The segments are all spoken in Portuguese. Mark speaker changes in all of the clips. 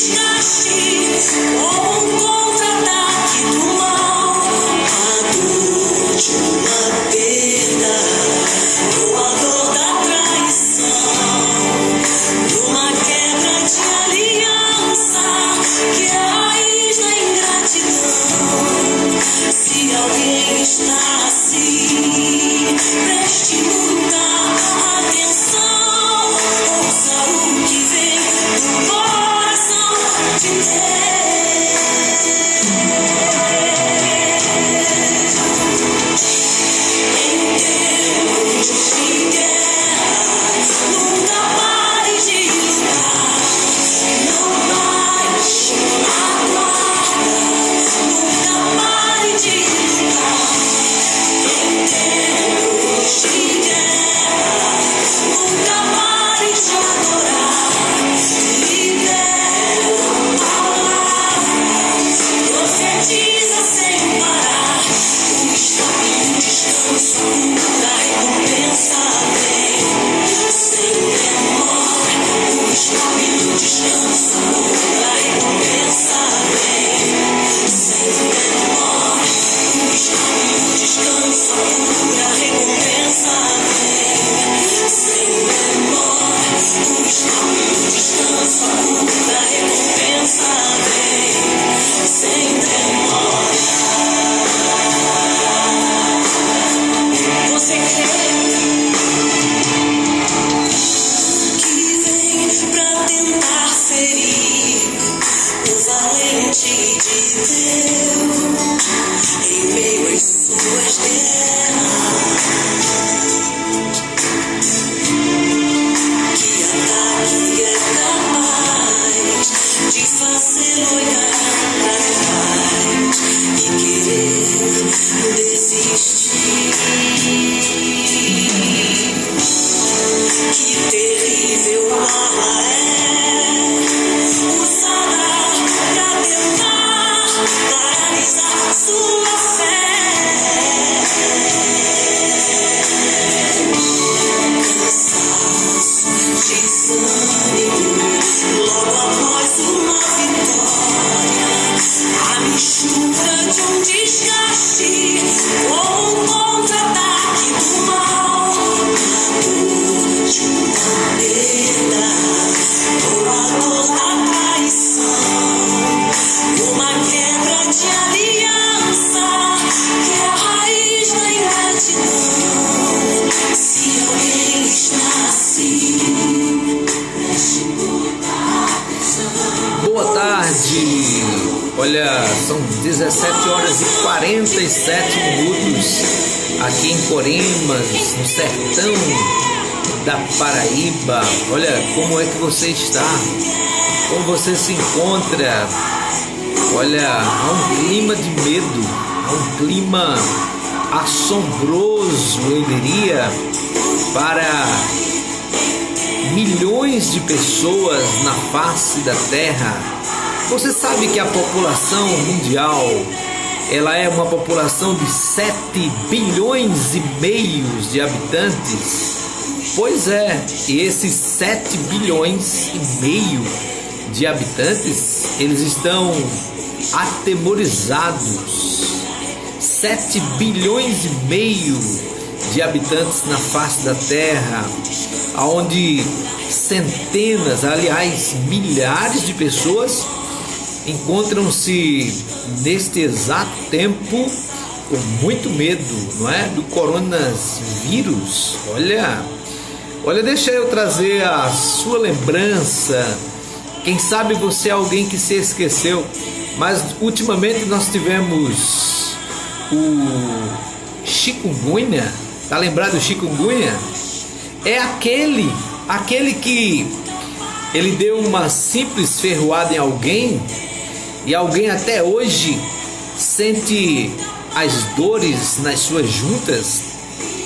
Speaker 1: desgaste ou um contra-ataque do mal, a dor de uma perda ou a dor da traição, uma quebra de aliança que é a raiz da ingratidão. Se alguém está assim, preste muita atenção, ouça o que vem do coração de Deus. Em tempos de guerra, nunca pare de lutar, não baixe a guarda, nunca pare de lutar. Em tempos de guerra, nunca pare de adorar, libera a palavra, profetiza sem parar. O descanso da recompensa vem sem demora. O descanso da recompensa vem sem demora. O descanso da recompensa vem sem demora. O descanso da recompensa vem sem demora. Você crê que vem pra tentar ferir o valente de Deus em meio às suas guerras? Que ataque é capaz de fazer olhar pra trás e querer desistir? Que terrível arma é usada pra tentar paralisar sua fé. Cansaço, desânimo, logo após uma vitória, a mistura de um desgaste ou um contra-ataque do mal, a dor de uma perda ou a dor da traição, uma quebra de aliança que é a raiz da ingratidão. Se alguém está assim, preste muita atenção.
Speaker 2: Boa tarde, olha, são 17 horas e 47 minutos aqui em Coremas, no sertão da Paraíba. Olha, como é que você está? Como você se encontra? Olha, há um clima de medo, há um clima assombroso, eu diria, para milhões de pessoas na face da Terra. Você sabe que a população mundial, ela é uma população de 7 bilhões e meio de habitantes? Pois é, e esses 7 bilhões e meio de habitantes, eles estão atemorizados. 7 bilhões e meio de habitantes na face da Terra, onde centenas, aliás, milhares de pessoas encontram-se neste exato tempo com muito medo, não é? Do coronavírus. Olha, deixa eu trazer a sua lembrança. Quem sabe você é alguém que se esqueceu, mas ultimamente nós tivemos o chikungunya. Tá lembrado do chikungunya? É aquele que ele deu uma simples ferroada em alguém e alguém até hoje sente as dores nas suas juntas.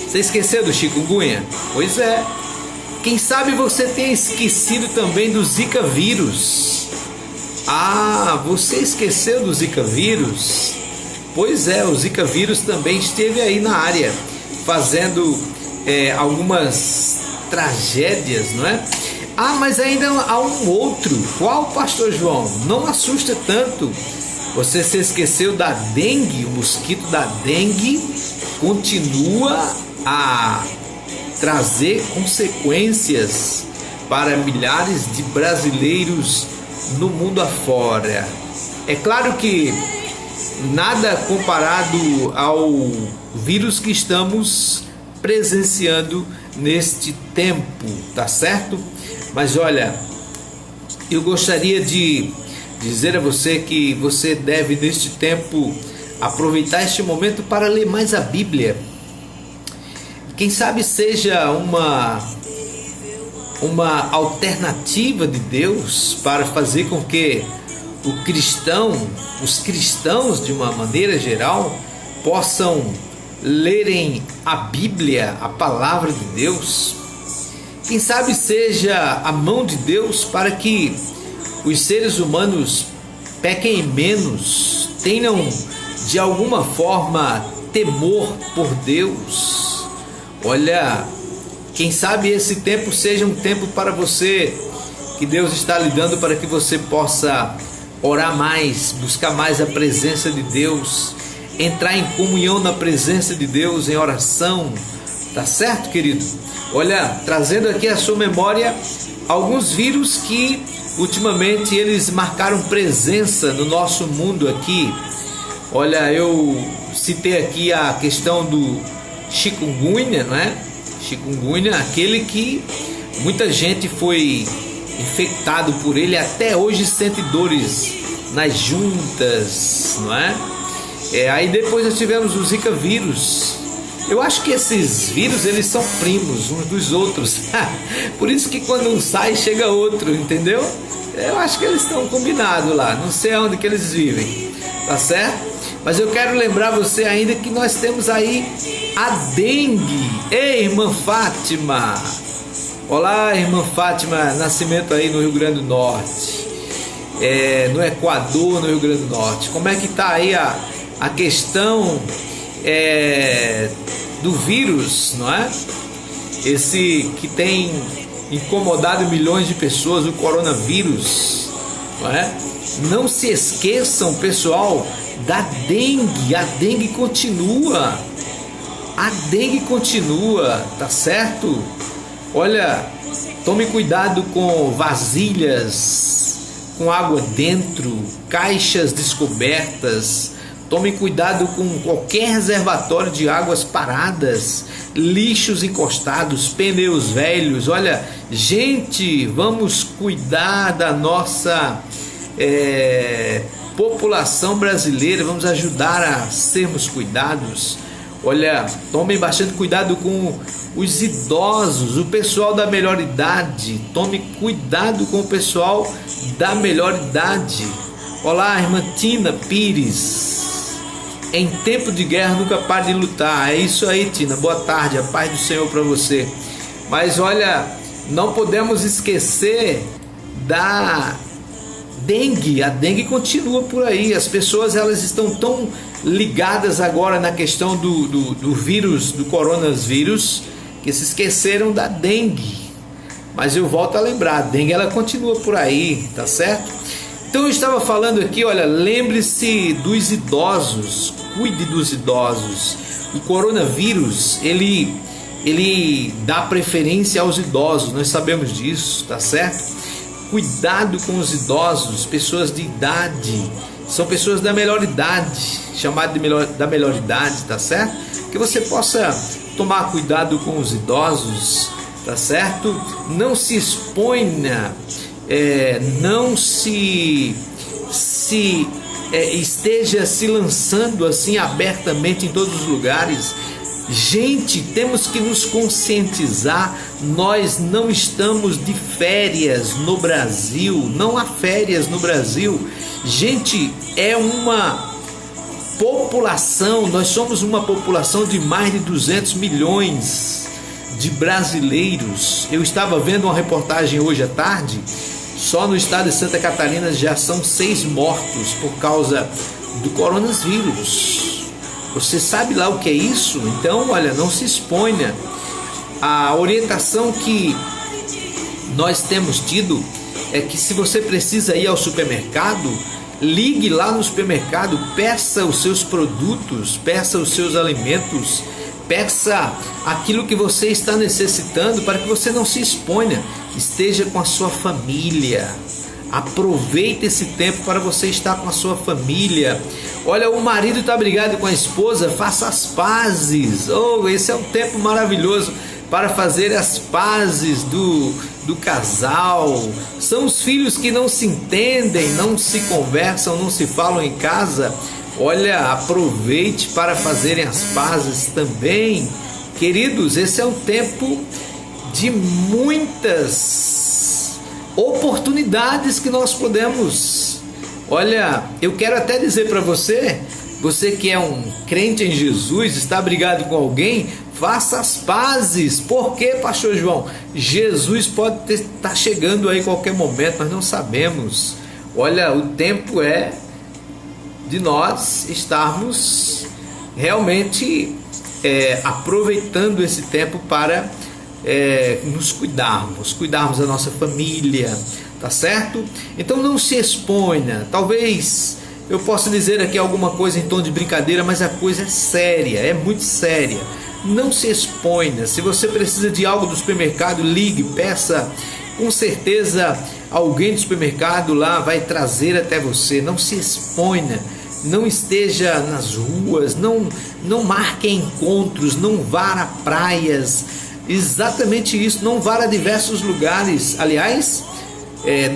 Speaker 2: Você esqueceu do chikungunya? Pois é. Quem sabe você tenha esquecido também do Zika vírus. Ah, você esqueceu do Zika vírus? Pois é, o Zika vírus também esteve aí na área, fazendo algumas tragédias, não é? Ah, mas ainda há um outro. Qual, pastor João? Não assusta tanto. Você se esqueceu da dengue? O mosquito da dengue continua a trazer consequências para milhares de brasileiros no mundo afora. É claro que nada comparado ao vírus que estamos presenciando neste tempo, tá certo? Mas olha, eu gostaria de dizer a você que você deve neste tempo aproveitar este momento para ler mais a Bíblia. Quem sabe seja uma alternativa de Deus para fazer com que os cristãos de uma maneira geral, possam lerem a Bíblia, a palavra de Deus. Quem sabe seja a mão de Deus para que os seres humanos pequem menos, tenham de alguma forma temor por Deus. Olha, quem sabe esse tempo seja um tempo para você, que Deus está lhe dando para que você possa orar mais, buscar mais a presença de Deus, entrar em comunhão na presença de Deus, em oração, tá certo, querido? Olha, trazendo aqui à sua memória alguns vírus que ultimamente eles marcaram presença no nosso mundo aqui. Olha, eu citei aqui a questão do chikungunya, não é? Chikungunya, aquele que muita gente foi infectado por ele, até hoje sente dores nas juntas, não é? Aí depois nós tivemos o Zika vírus. Eu acho que esses vírus, eles são primos uns dos outros. Por isso que quando um sai, chega outro, entendeu? Eu acho que eles estão combinados lá, não sei onde que eles vivem, tá certo? Mas eu quero lembrar você ainda que nós temos aí a dengue. Ei, irmã Fátima! Olá, irmã Fátima Nascimento aí no Rio Grande do Norte, no Equador, no Rio Grande do Norte. Como é que está aí a questão do vírus, não é? Esse que tem incomodado milhões de pessoas, o coronavírus, não é? Não se esqueçam, pessoal, da dengue. A dengue continua. A dengue continua, tá certo? Olha, tome cuidado com vasilhas com água dentro, caixas descobertas. Tome cuidado com qualquer reservatório de águas paradas, lixos encostados, pneus velhos. Olha, gente, vamos cuidar da nossa população brasileira, vamos ajudar a sermos cuidados. Olha, tomem bastante cuidado com os idosos, o pessoal da melhor idade. Tome cuidado com o pessoal da melhor idade. Olá, irmã Tina Pires. Em tempo de guerra nunca pare de lutar. É isso aí, Tina. Boa tarde, a paz do Senhor para você. Mas olha, não podemos esquecer da dengue. A dengue continua por aí. As pessoas, elas estão tão ligadas agora na questão do vírus, do coronavírus, que se esqueceram da dengue. Mas eu volto a lembrar, a dengue ela continua por aí, tá certo? Então eu estava falando aqui, olha, lembre-se dos idosos, cuide dos idosos. O coronavírus, ele dá preferência aos idosos, nós sabemos disso, tá certo? Cuidado com os idosos, pessoas de idade, são pessoas da melhor idade, chamadas da melhor idade, tá certo? Que você possa tomar cuidado com os idosos, tá certo? Não se exponha, não esteja se lançando assim abertamente em todos os lugares. Gente, temos que nos conscientizar, nós não estamos de férias no Brasil, não há férias no Brasil. Gente, é uma população, nós somos uma população de mais de 200 milhões de brasileiros. Eu estava vendo uma reportagem hoje à tarde, só no estado de Santa Catarina já são 6 mortos por causa do coronavírus. Você sabe lá o que é isso? Então, olha, não se exponha. A orientação que nós temos tido é que se você precisa ir ao supermercado, ligue lá no supermercado, peça os seus produtos, peça os seus alimentos, peça aquilo que você está necessitando para que você não se exponha, esteja com a sua família. Aproveite esse tempo para você estar com a sua família. Olha, o marido está brigado com a esposa, faça as pazes. Oh, esse é um tempo maravilhoso para fazer as pazes do casal. São os filhos que não se entendem, não se conversam, não se falam em casa. Olha, aproveite para fazerem as pazes também. Queridos, esse é um tempo de muitas oportunidades que nós podemos. Olha, eu quero até dizer para você, você que é um crente em Jesus, está brigado com alguém, faça as pazes. Por quê, pastor João? Jesus pode estar chegando aí em qualquer momento, nós não sabemos. Olha, o tempo é de nós estarmos realmente aproveitando esse tempo para nos cuidarmos da nossa família, tá certo? Então não se exponha. Talvez eu possa dizer aqui alguma coisa em tom de brincadeira, mas a coisa é séria, é muito séria. Não se exponha. Se você precisa de algo do supermercado, ligue, peça. Com certeza alguém do supermercado lá vai trazer até você. Não se exponha. Não esteja nas ruas, não marque encontros, não vá a praias. Exatamente isso, não vá a diversos lugares. Aliás,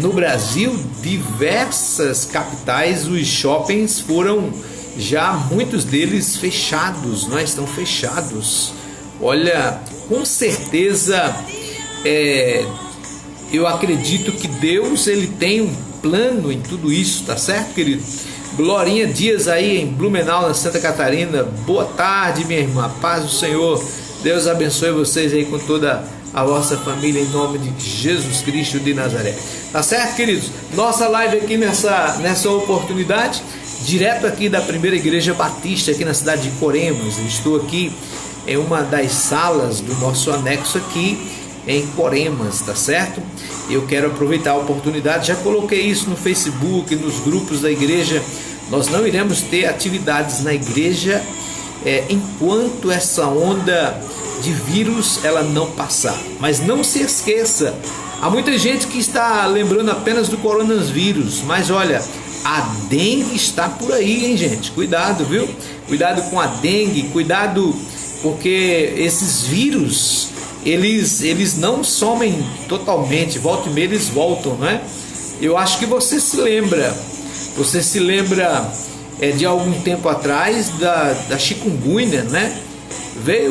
Speaker 2: no Brasil, diversas capitais, os shoppings foram já, muitos deles fechados, não é? Estão fechados. Olha, com certeza, eu acredito que Deus, ele tem um plano em tudo isso, tá certo, querido? Glorinha Dias aí em Blumenau, na Santa Catarina. Boa tarde, minha irmã, paz do Senhor. Deus abençoe vocês aí com toda a vossa família, em nome de Jesus Cristo de Nazaré. Tá certo, queridos? Nossa live aqui nessa oportunidade, direto aqui da Primeira Igreja Batista, aqui na cidade de Coremas. Eu estou aqui em uma das salas do nosso anexo aqui em Coremas, tá certo? Eu quero aproveitar a oportunidade, já coloquei isso no Facebook, nos grupos da igreja. Nós não iremos ter atividades na igreja enquanto essa onda de vírus ela não passar. Mas não se esqueça, há muita gente que está lembrando apenas do coronavírus, mas olha, a dengue está por aí, hein, gente? Cuidado, viu? Cuidado com a dengue, cuidado, porque esses vírus, eles não somem totalmente, volta e meia eles voltam, não é? Eu acho que você se lembra de algum tempo atrás da chikungunya, né?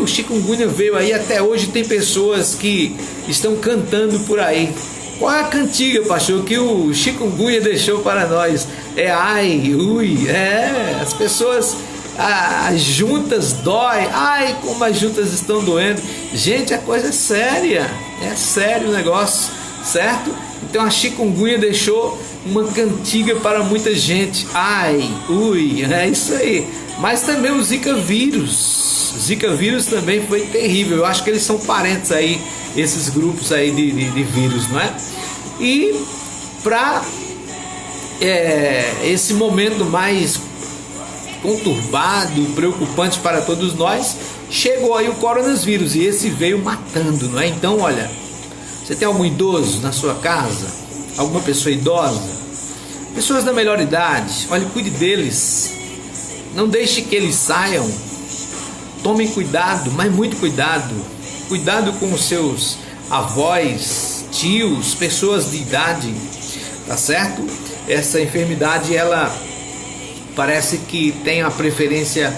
Speaker 2: O chikungunya veio aí, até hoje tem pessoas que estão cantando por aí. Qual é a cantiga, pastor, que o chikungunya deixou para nós? Ai, ui, as pessoas, as juntas dói, ai, como as juntas estão doendo. Gente, a coisa é séria, é sério o negócio, certo? Então a chikungunya deixou uma cantiga para muita gente. Ai, ui, é isso aí. Mas também o Zika vírus também foi terrível. Eu acho que eles são parentes aí, esses grupos aí de vírus, não é? E para esse momento mais conturbado, preocupante para todos nós, chegou aí o coronavírus e esse veio matando, não é? Então, olha, você tem algum idoso na sua casa? Alguma pessoa idosa? Pessoas da melhor idade, olha, cuide deles. Não deixe que eles saiam. Tomem cuidado, mas muito cuidado. Cuidado com os seus avós, tios, pessoas de idade, tá certo? Essa enfermidade, ela parece que tem a preferência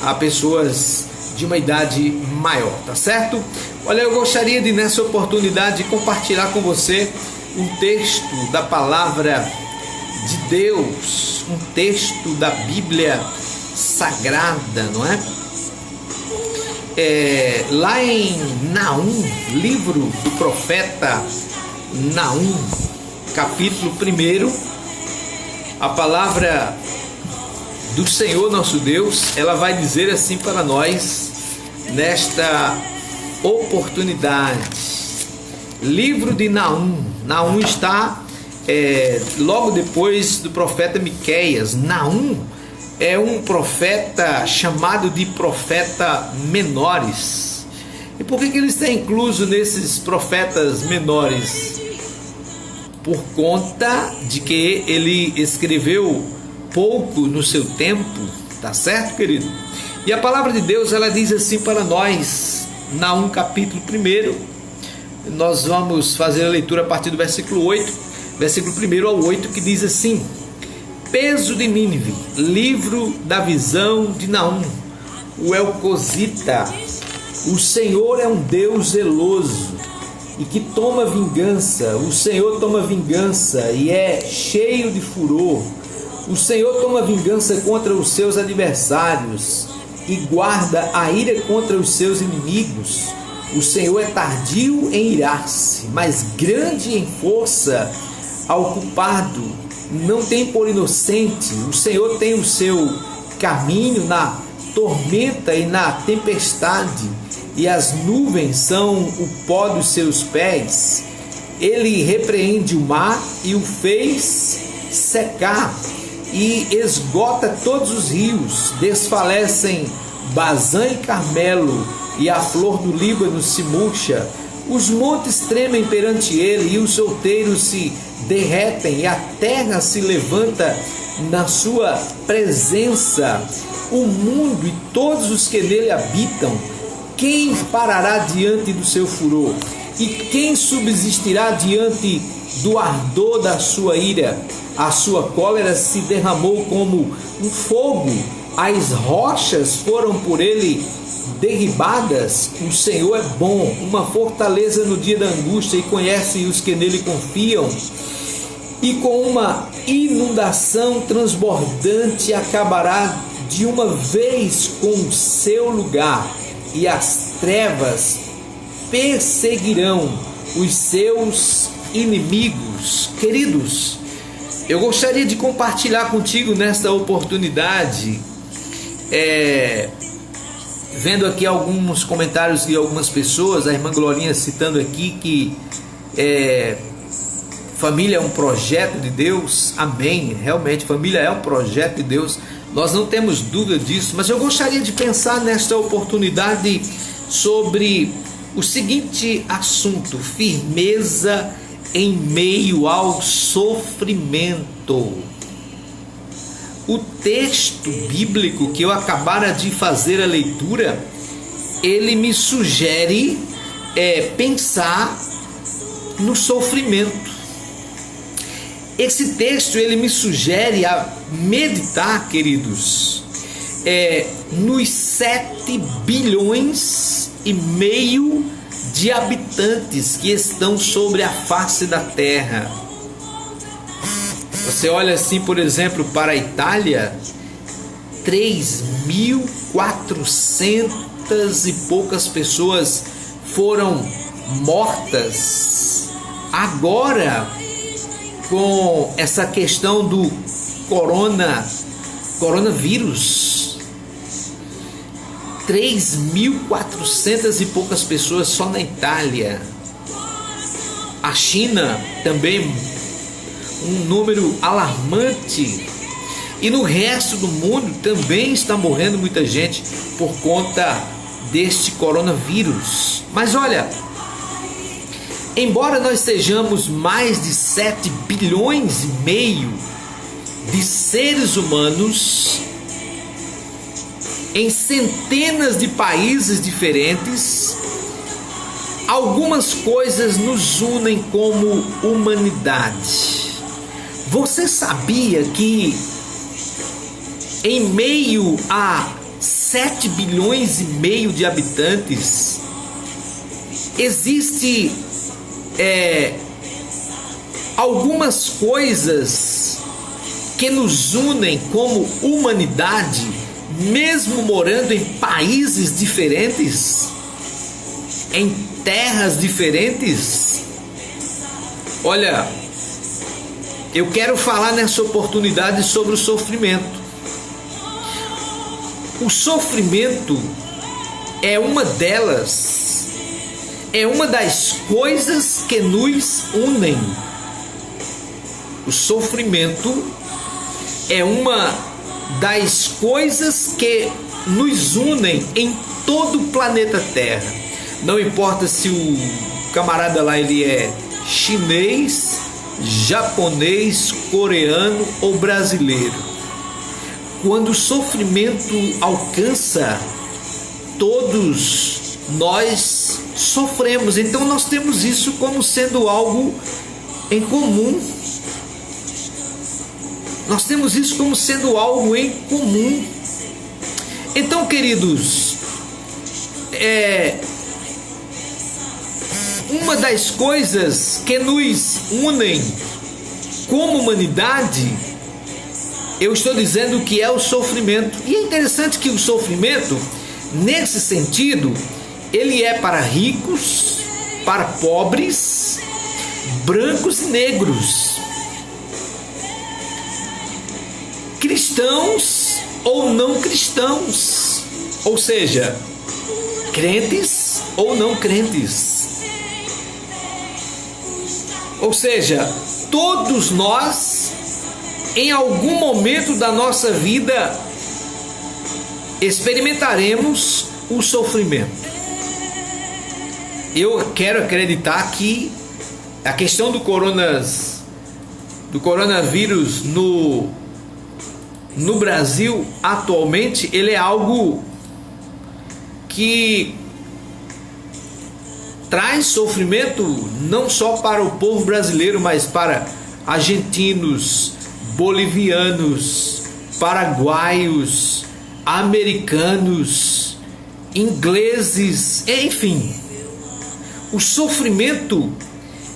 Speaker 2: a pessoas de uma idade maior, tá certo? Olha, eu gostaria de, nessa oportunidade, compartilhar com você um texto da palavra de Deus, um texto da Bíblia Sagrada, não é? Lá em Naum, livro do profeta Naum, capítulo 1, a palavra do Senhor nosso Deus, ela vai dizer assim para nós nesta oportunidade. Livro de Naum. Naum está logo depois do profeta Miqueias. Naum é um profeta chamado de profeta menores. E por que ele está incluso nesses profetas menores? Por conta de que ele escreveu pouco no seu tempo, tá certo, querido? E a palavra de Deus, ela diz assim para nós, Naum capítulo 1, nós vamos fazer a leitura a partir do versículo 8, versículo 1 ao 8, que diz assim: Peso de Nínive, livro da visão de Naum, o Elcosita. O Senhor é um Deus zeloso e que toma vingança. O Senhor toma vingança e é cheio de furor. O Senhor toma vingança contra os seus adversários e guarda a ira contra os seus inimigos. O Senhor é tardio em irar-se, mas grande em força ao culpado. Não tem por inocente. O Senhor tem o seu caminho na tormenta e na tempestade, e as nuvens são o pó dos seus pés. Ele repreende o mar e o fez secar, e esgota todos os rios. Desfalecem Bazã e Carmelo, e a flor do Líbano se murcha. Os montes tremem perante ele, e os solteiros se derretem, e a terra se levanta na sua presença. O mundo e todos os que nele habitam, quem parará diante do seu furor? E quem subsistirá diante do ardor da sua ira? A sua cólera se derramou como um fogo, as rochas foram por ele derribadas. O Senhor é bom, uma fortaleza no dia da angústia, e conhece os que nele confiam. E com uma inundação transbordante acabará de uma vez com o seu lugar, e as trevas perseguirão os seus inimigos. Queridos, eu gostaria de compartilhar contigo nesta oportunidade, vendo aqui alguns comentários de algumas pessoas, a irmã Glorinha citando aqui que família é um projeto de Deus. Amém, realmente família é um projeto de Deus, nós não temos dúvida disso, mas eu gostaria de pensar nesta oportunidade sobre o seguinte assunto: firmeza em meio ao sofrimento. O texto bíblico que eu acabara de fazer a leitura, ele me sugere pensar no sofrimento. Esse texto, ele me sugere a meditar, queridos, nos 7 bilhões e meio de habitantes que estão sobre a face da terra. Você olha assim, por exemplo, para a Itália, 3.400 e poucas pessoas foram mortas. Agora, com essa questão do coronavírus, 3.400 e poucas pessoas só na Itália. A China também, um número alarmante. E no resto do mundo também está morrendo muita gente por conta deste coronavírus. Mas olha, embora nós sejamos mais de 7 bilhões e meio de seres humanos em centenas de países diferentes, algumas coisas nos unem como humanidade. Você sabia que em meio a 7 bilhões e meio de habitantes existe algumas coisas que nos unem como humanidade, mesmo morando em países diferentes, em terras diferentes? Olha, eu quero falar nessa oportunidade sobre o sofrimento. O sofrimento é uma delas é uma das coisas que nos unem. O sofrimento é uma das coisas que nos unem em todo o planeta Terra. Não importa se o camarada lá ele é chinês, japonês, coreano ou brasileiro. Quando o sofrimento alcança, todos nós sofremos. Então nós temos isso como sendo algo em comum. Nós temos isso como sendo algo em comum. Então, queridos, uma das coisas que nos unem como humanidade, eu estou dizendo que é o sofrimento. E é interessante que o sofrimento, nesse sentido, ele é para ricos, para pobres, brancos e negros, cristãos ou não cristãos, ou seja, crentes ou não crentes. Ou seja, todos nós, em algum momento da nossa vida, experimentaremos o sofrimento. Eu quero acreditar que a questão do coronavírus no Brasil atualmente, ele é algo que traz sofrimento não só para o povo brasileiro, mas para argentinos, bolivianos, paraguaios, americanos, ingleses, enfim. O sofrimento,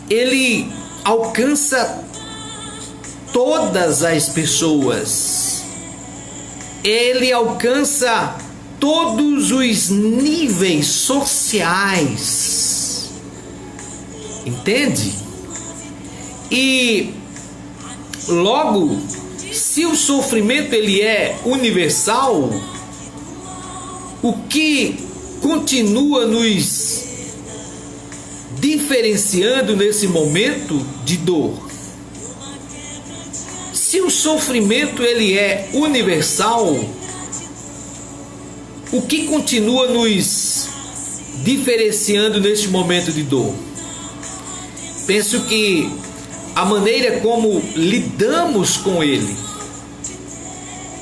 Speaker 2: ele alcança todas as pessoas. Ele alcança todos os níveis sociais. Entende? E logo, se o sofrimento ele é universal, o que continua nos diferenciando nesse momento de dor? Se o sofrimento ele é universal, o que continua nos diferenciando neste momento de dor? Penso que a maneira como lidamos com ele.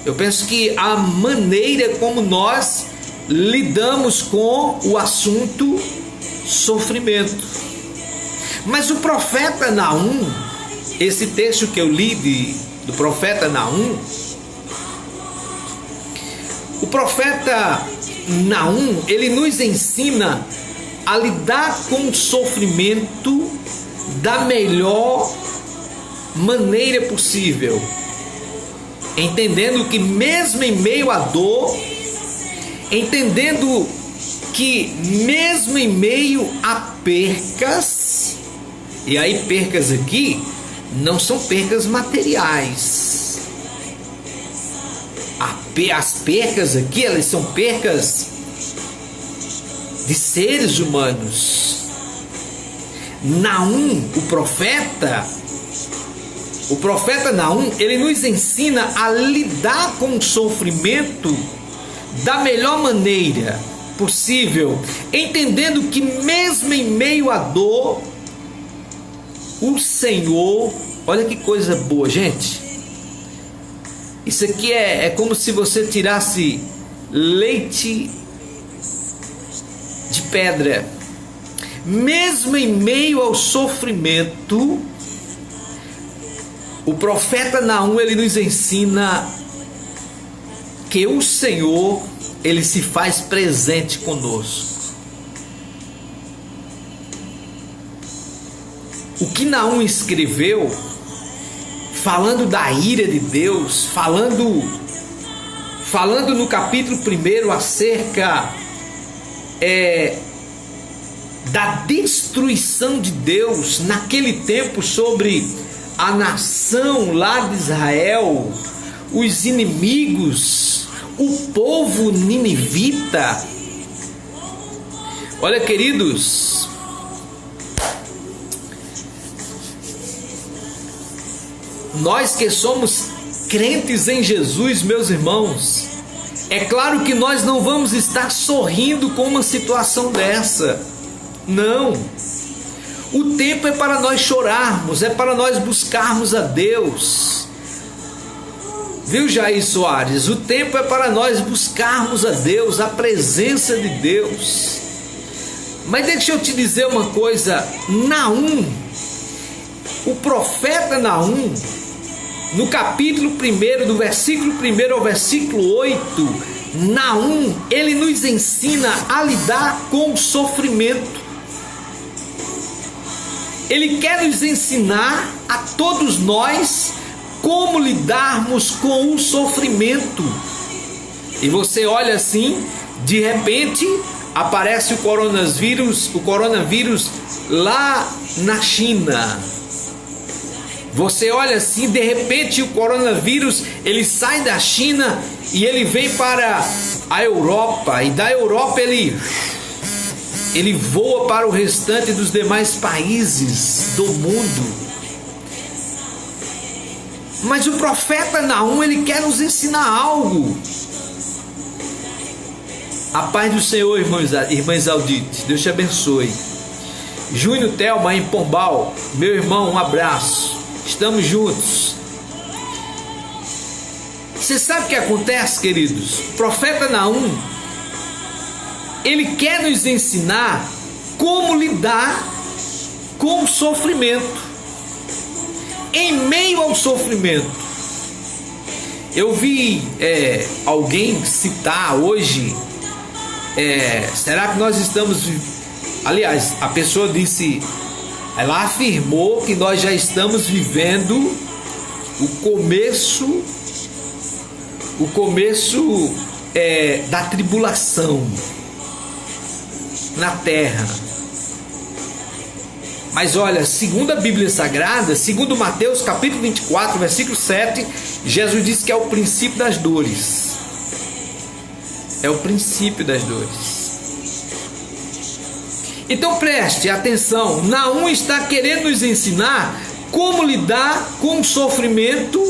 Speaker 2: Eu penso que a maneira como nós lidamos com o assunto sofrimento. Mas o profeta Naum, esse texto que eu li do profeta Naum, o profeta Naum, ele nos ensina a lidar com o sofrimento da melhor maneira possível, entendendo que mesmo em meio à dor, entendendo que mesmo em meio a percas, e aí percas aqui não são percas materiais, as percas aqui elas são percas de seres humanos. Naum, o profeta Naum, ele nos ensina a lidar com o sofrimento da melhor maneira possível, entendendo que mesmo em meio à dor, o Senhor, olha que coisa boa, gente. Isso aqui é como se você tirasse leite de pedra. Mesmo em meio ao sofrimento, o profeta Naum, ele nos ensina que o Senhor, ele se faz presente conosco. O que Naum escreveu, falando da ira de Deus, falando no capítulo 1 acerca da destruição de Deus naquele tempo sobre a nação lá de Israel, os inimigos, o povo ninivita. Olha, queridos, Nós que somos crentes em Jesus, meus irmãos, é claro que nós não vamos estar sorrindo com uma situação dessa. Não. O tempo é para nós chorarmos, é para nós buscarmos a Deus. Viu, Jair Soares? O tempo é para nós buscarmos a Deus, a presença de Deus. Mas deixa eu te dizer uma coisa, Naum, o profeta Naum, no capítulo 1, do versículo 1 ao versículo 8, Naum, ele nos ensina a lidar com o sofrimento. Ele quer nos ensinar a todos nós como lidarmos com o sofrimento. E você olha assim, de repente aparece o coronavírus lá na China. Você olha assim, de repente o coronavírus, ele sai da China e ele vem para a Europa, e da Europa ele voa para o restante dos demais países do mundo. Mas o profeta Naum, ele quer nos ensinar algo. A paz do Senhor, irmã Isaldite, Deus te abençoe. Júnior Telma em Pombal, meu irmão, um abraço. Estamos juntos. Você sabe o que acontece, queridos? O profeta Naum, ele quer nos ensinar como lidar com o sofrimento. Em meio ao sofrimento. Eu vi alguém citar hoje, será que nós estamos... Aliás, a pessoa disse, ela afirmou que nós já estamos vivendo o começo da tribulação na terra. Mas olha, segundo a Bíblia Sagrada, segundo Mateus capítulo 24, versículo 7, Jesus diz que é o princípio das dores. É o princípio das dores. Então preste atenção, Naum está querendo nos ensinar como lidar com o sofrimento,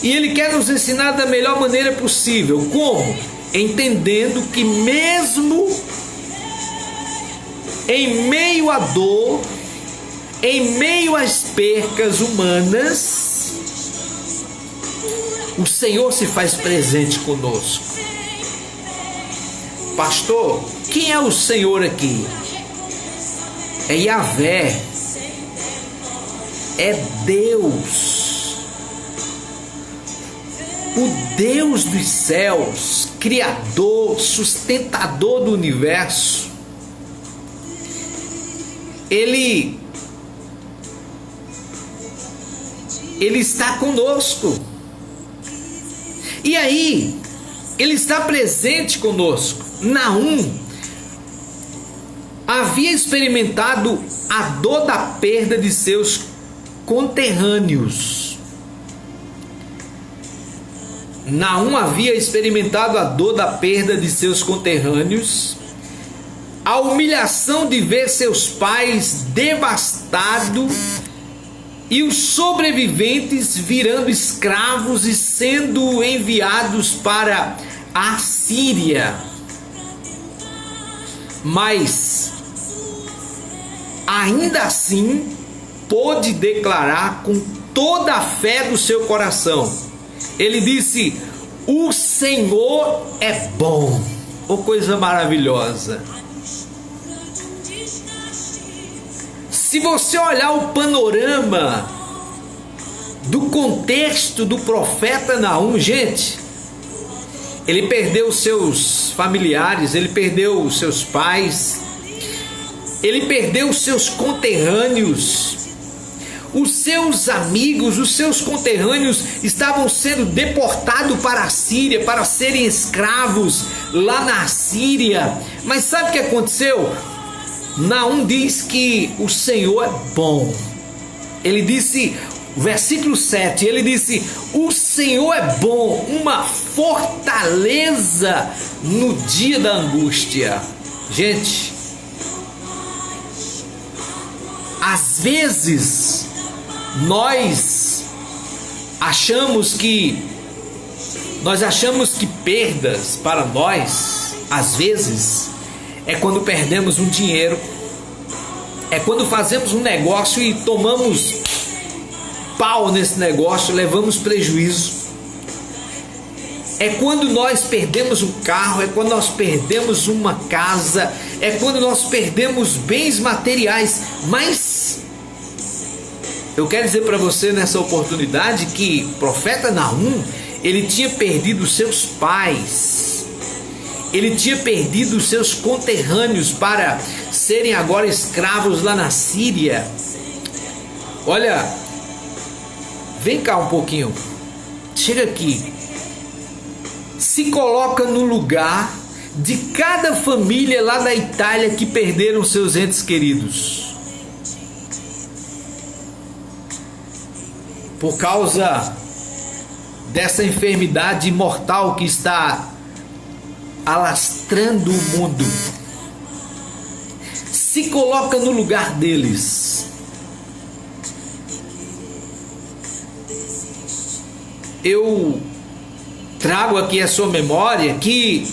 Speaker 2: e ele quer nos ensinar da melhor maneira possível. Como? Entendendo que mesmo em meio à dor, em meio às percas humanas, o Senhor se faz presente conosco. Pastor, quem é o Senhor aqui? É Yahvé, é Deus, o Deus dos céus, Criador, sustentador do universo. Ele está conosco. E aí, ele está presente conosco. Naum havia experimentado a dor da perda de seus conterrâneos. Naum havia experimentado a dor da perda de seus conterrâneos, a humilhação de ver seus pais devastados e os sobreviventes virando escravos e sendo enviados para a Síria. Mas ainda assim pôde declarar com toda a fé do seu coração. Ele disse: o Senhor é bom. Oh, coisa maravilhosa. Se você olhar o panorama do contexto do profeta Naum, gente, ele perdeu seus familiares, ele perdeu os seus pais, ele perdeu os seus conterrâneos, os seus amigos, os seus conterrâneos estavam sendo deportados para a Síria, para serem escravos lá na Síria. Mas sabe o que aconteceu? Naum diz que o Senhor é bom. Ele disse, versículo 7, ele disse: o Senhor é bom, uma fortaleza no dia da angústia. Gente, às vezes nós Nós achamos que perdas para nós, às vezes, é quando perdemos um dinheiro, é quando fazemos um negócio e tomamos pau nesse negócio, levamos prejuízo. É quando nós perdemos um carro, é quando nós perdemos uma casa, é quando nós perdemos bens materiais. Mas eu quero dizer para você nessa oportunidade que o profeta Naum, ele tinha perdido seus pais, ele tinha perdido os seus conterrâneos para serem agora escravos lá na Síria. Olha, vem cá um pouquinho, chega aqui. Se coloca no lugar de cada família lá da Itália que perderam seus entes queridos por causa dessa enfermidade mortal que está alastrando o mundo. Se coloca no lugar deles. Eu trago aqui a sua memória que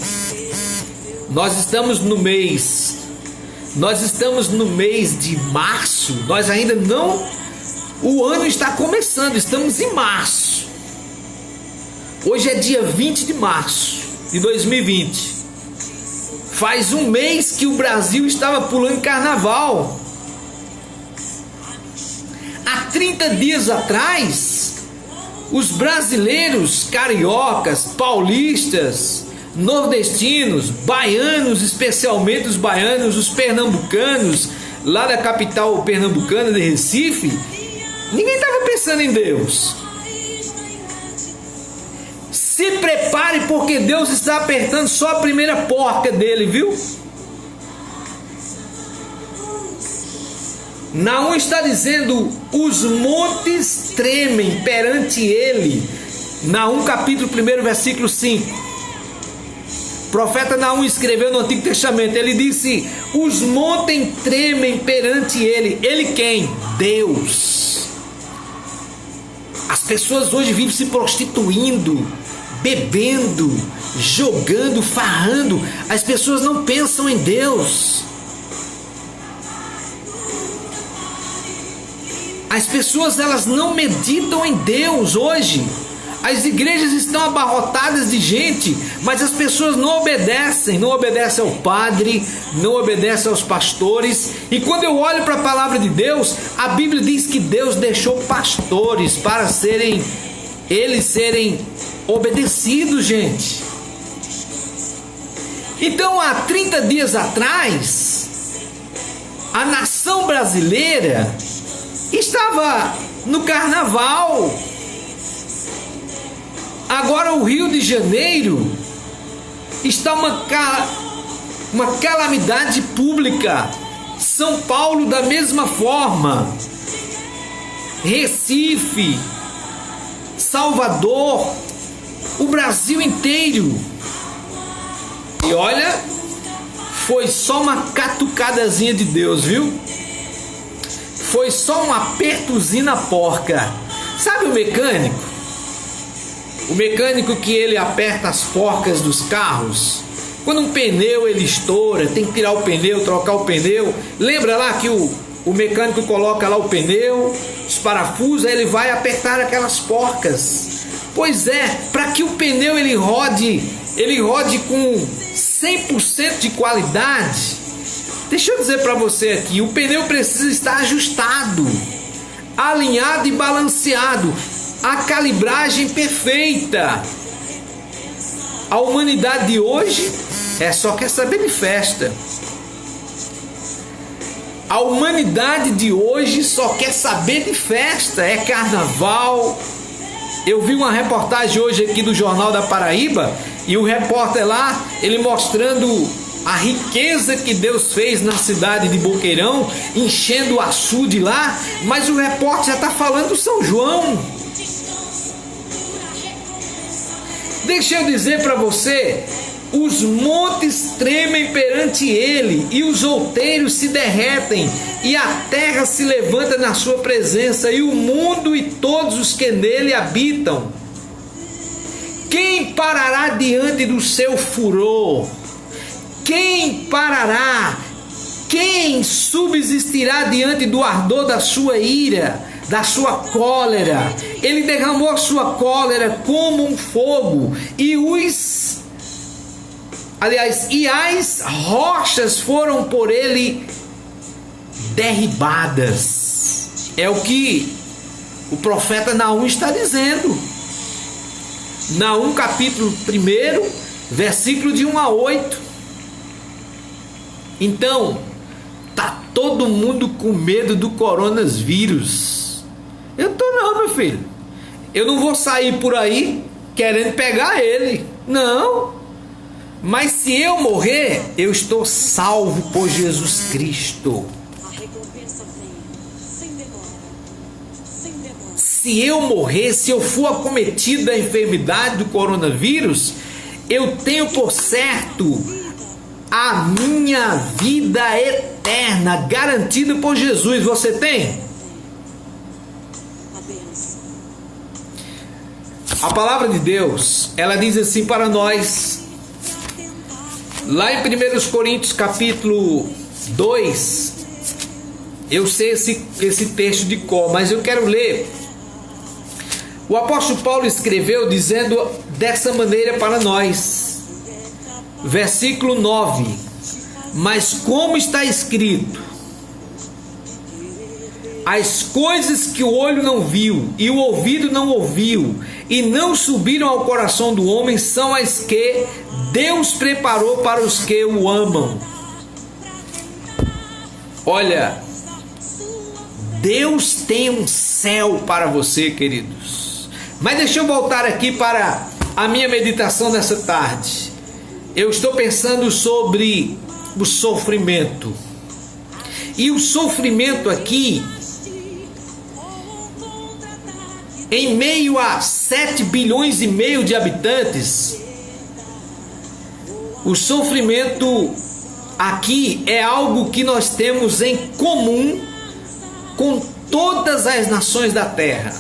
Speaker 2: nós estamos no mês de março, nós ainda não, o ano está começando, estamos em março. Hoje é dia 20 de março de 2020. Faz um mês que o Brasil estava pulando carnaval. Há 30 dias atrás, os brasileiros, cariocas, paulistas, nordestinos, baianos, especialmente os baianos, os pernambucanos, lá da capital pernambucana de Recife, ninguém estava pensando em Deus. Se prepare, porque Deus está apertando só a primeira porca dele, viu? Naum está dizendo: os montes tremem perante ele. Naum capítulo 1, versículo 5. O profeta Naum escreveu no Antigo Testamento, ele disse: os montes tremem perante ele. Ele quem? Deus. As pessoas hoje vivem se prostituindo, bebendo, jogando, farrando. As pessoas não pensam em Deus. As pessoas, elas não meditam em Deus hoje. As igrejas estão abarrotadas de gente, mas as pessoas não obedecem ao padre, não obedecem aos pastores. E quando eu olho para a palavra de Deus, a Bíblia diz que Deus deixou pastores para serem obedecidos, gente. Então, há 30 dias atrás, a nação brasileira estava no carnaval. Agora o Rio de Janeiro está uma calamidade pública. São Paulo da mesma forma. Recife, Salvador, o Brasil inteiro. E olha, foi só uma catucadazinha de Deus, viu? Foi só um apertozinho na porca. Sabe o mecânico? O mecânico que ele aperta as porcas dos carros. Quando um pneu ele estoura, tem que tirar o pneu, trocar o pneu. Lembra lá que o mecânico coloca lá o pneu, os parafusos, aí ele vai apertar aquelas porcas. Pois é, para que o pneu ele rode com 100% de qualidade. Deixa eu dizer para você aqui, o pneu precisa estar ajustado, alinhado e balanceado, a calibragem perfeita. A humanidade de hoje só quer saber de festa. A humanidade de hoje só quer saber de festa, é carnaval. Eu vi uma reportagem hoje aqui do Jornal da Paraíba, e o repórter lá, ele mostrando a riqueza que Deus fez na cidade de Boqueirão, enchendo o açude lá, mas o repórter já está falando do São João. Deixa eu dizer para você, Os montes tremem perante ele, e os outeiros se derretem, e a terra se levanta na sua presença, e o mundo e todos os que nele habitam. Quem parará diante do seu furor? Quem parará? Quem subsistirá diante do ardor da sua ira, da sua cólera? Ele derramou a sua cólera como um fogo, e as rochas foram por ele derribadas. É o que o profeta Naum está dizendo. Naum capítulo 1, versículo de 1 a 8. Então, tá todo mundo com medo do coronavírus. Eu tô não, meu filho. Eu não vou sair por aí querendo pegar ele. Não. Mas se eu morrer, eu estou salvo por Jesus Cristo.
Speaker 1: A recompensa vem sem demora, sem demora.
Speaker 2: Se eu morrer, se eu for acometido da enfermidade do coronavírus, eu tenho por certo a minha vida eterna, garantida por Jesus. Você tem?
Speaker 1: A bênção.
Speaker 2: A palavra de Deus, ela diz assim para nós, lá em 1 Coríntios capítulo 2, eu sei esse texto de cor, mas eu quero ler. O apóstolo Paulo escreveu dizendo dessa maneira para nós, versículo 9: mas como está escrito, as coisas que o olho não viu e o ouvido não ouviu e não subiram ao coração do homem são as que Deus preparou para os que o amam. Olha, Deus tem um céu para você, queridos. Mas deixa eu voltar aqui para a minha meditação nessa tarde. Eu estou pensando sobre o sofrimento. E o sofrimento aqui, em meio a 7 bilhões e meio de habitantes, o sofrimento aqui é algo que nós temos em comum com todas as nações da terra.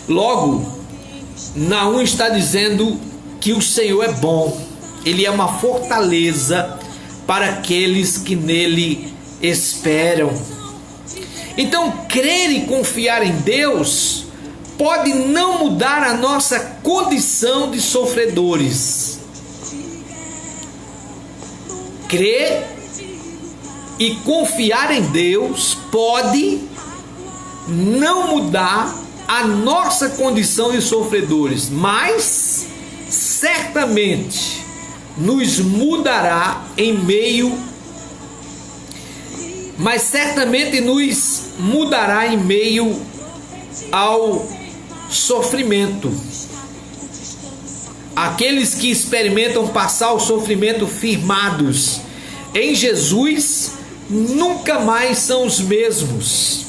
Speaker 2: Logo, Naum está dizendo que o Senhor é bom, Ele é uma fortaleza para aqueles que nele esperam. Então, crer e confiar em Deus pode não mudar a nossa condição de sofredores. Crer e confiar em Deus pode não mudar a nossa condição de sofredores, mas certamente nos mudará em meio ao sofrimento. Aqueles que experimentam passar o sofrimento firmados em Jesus nunca mais são os mesmos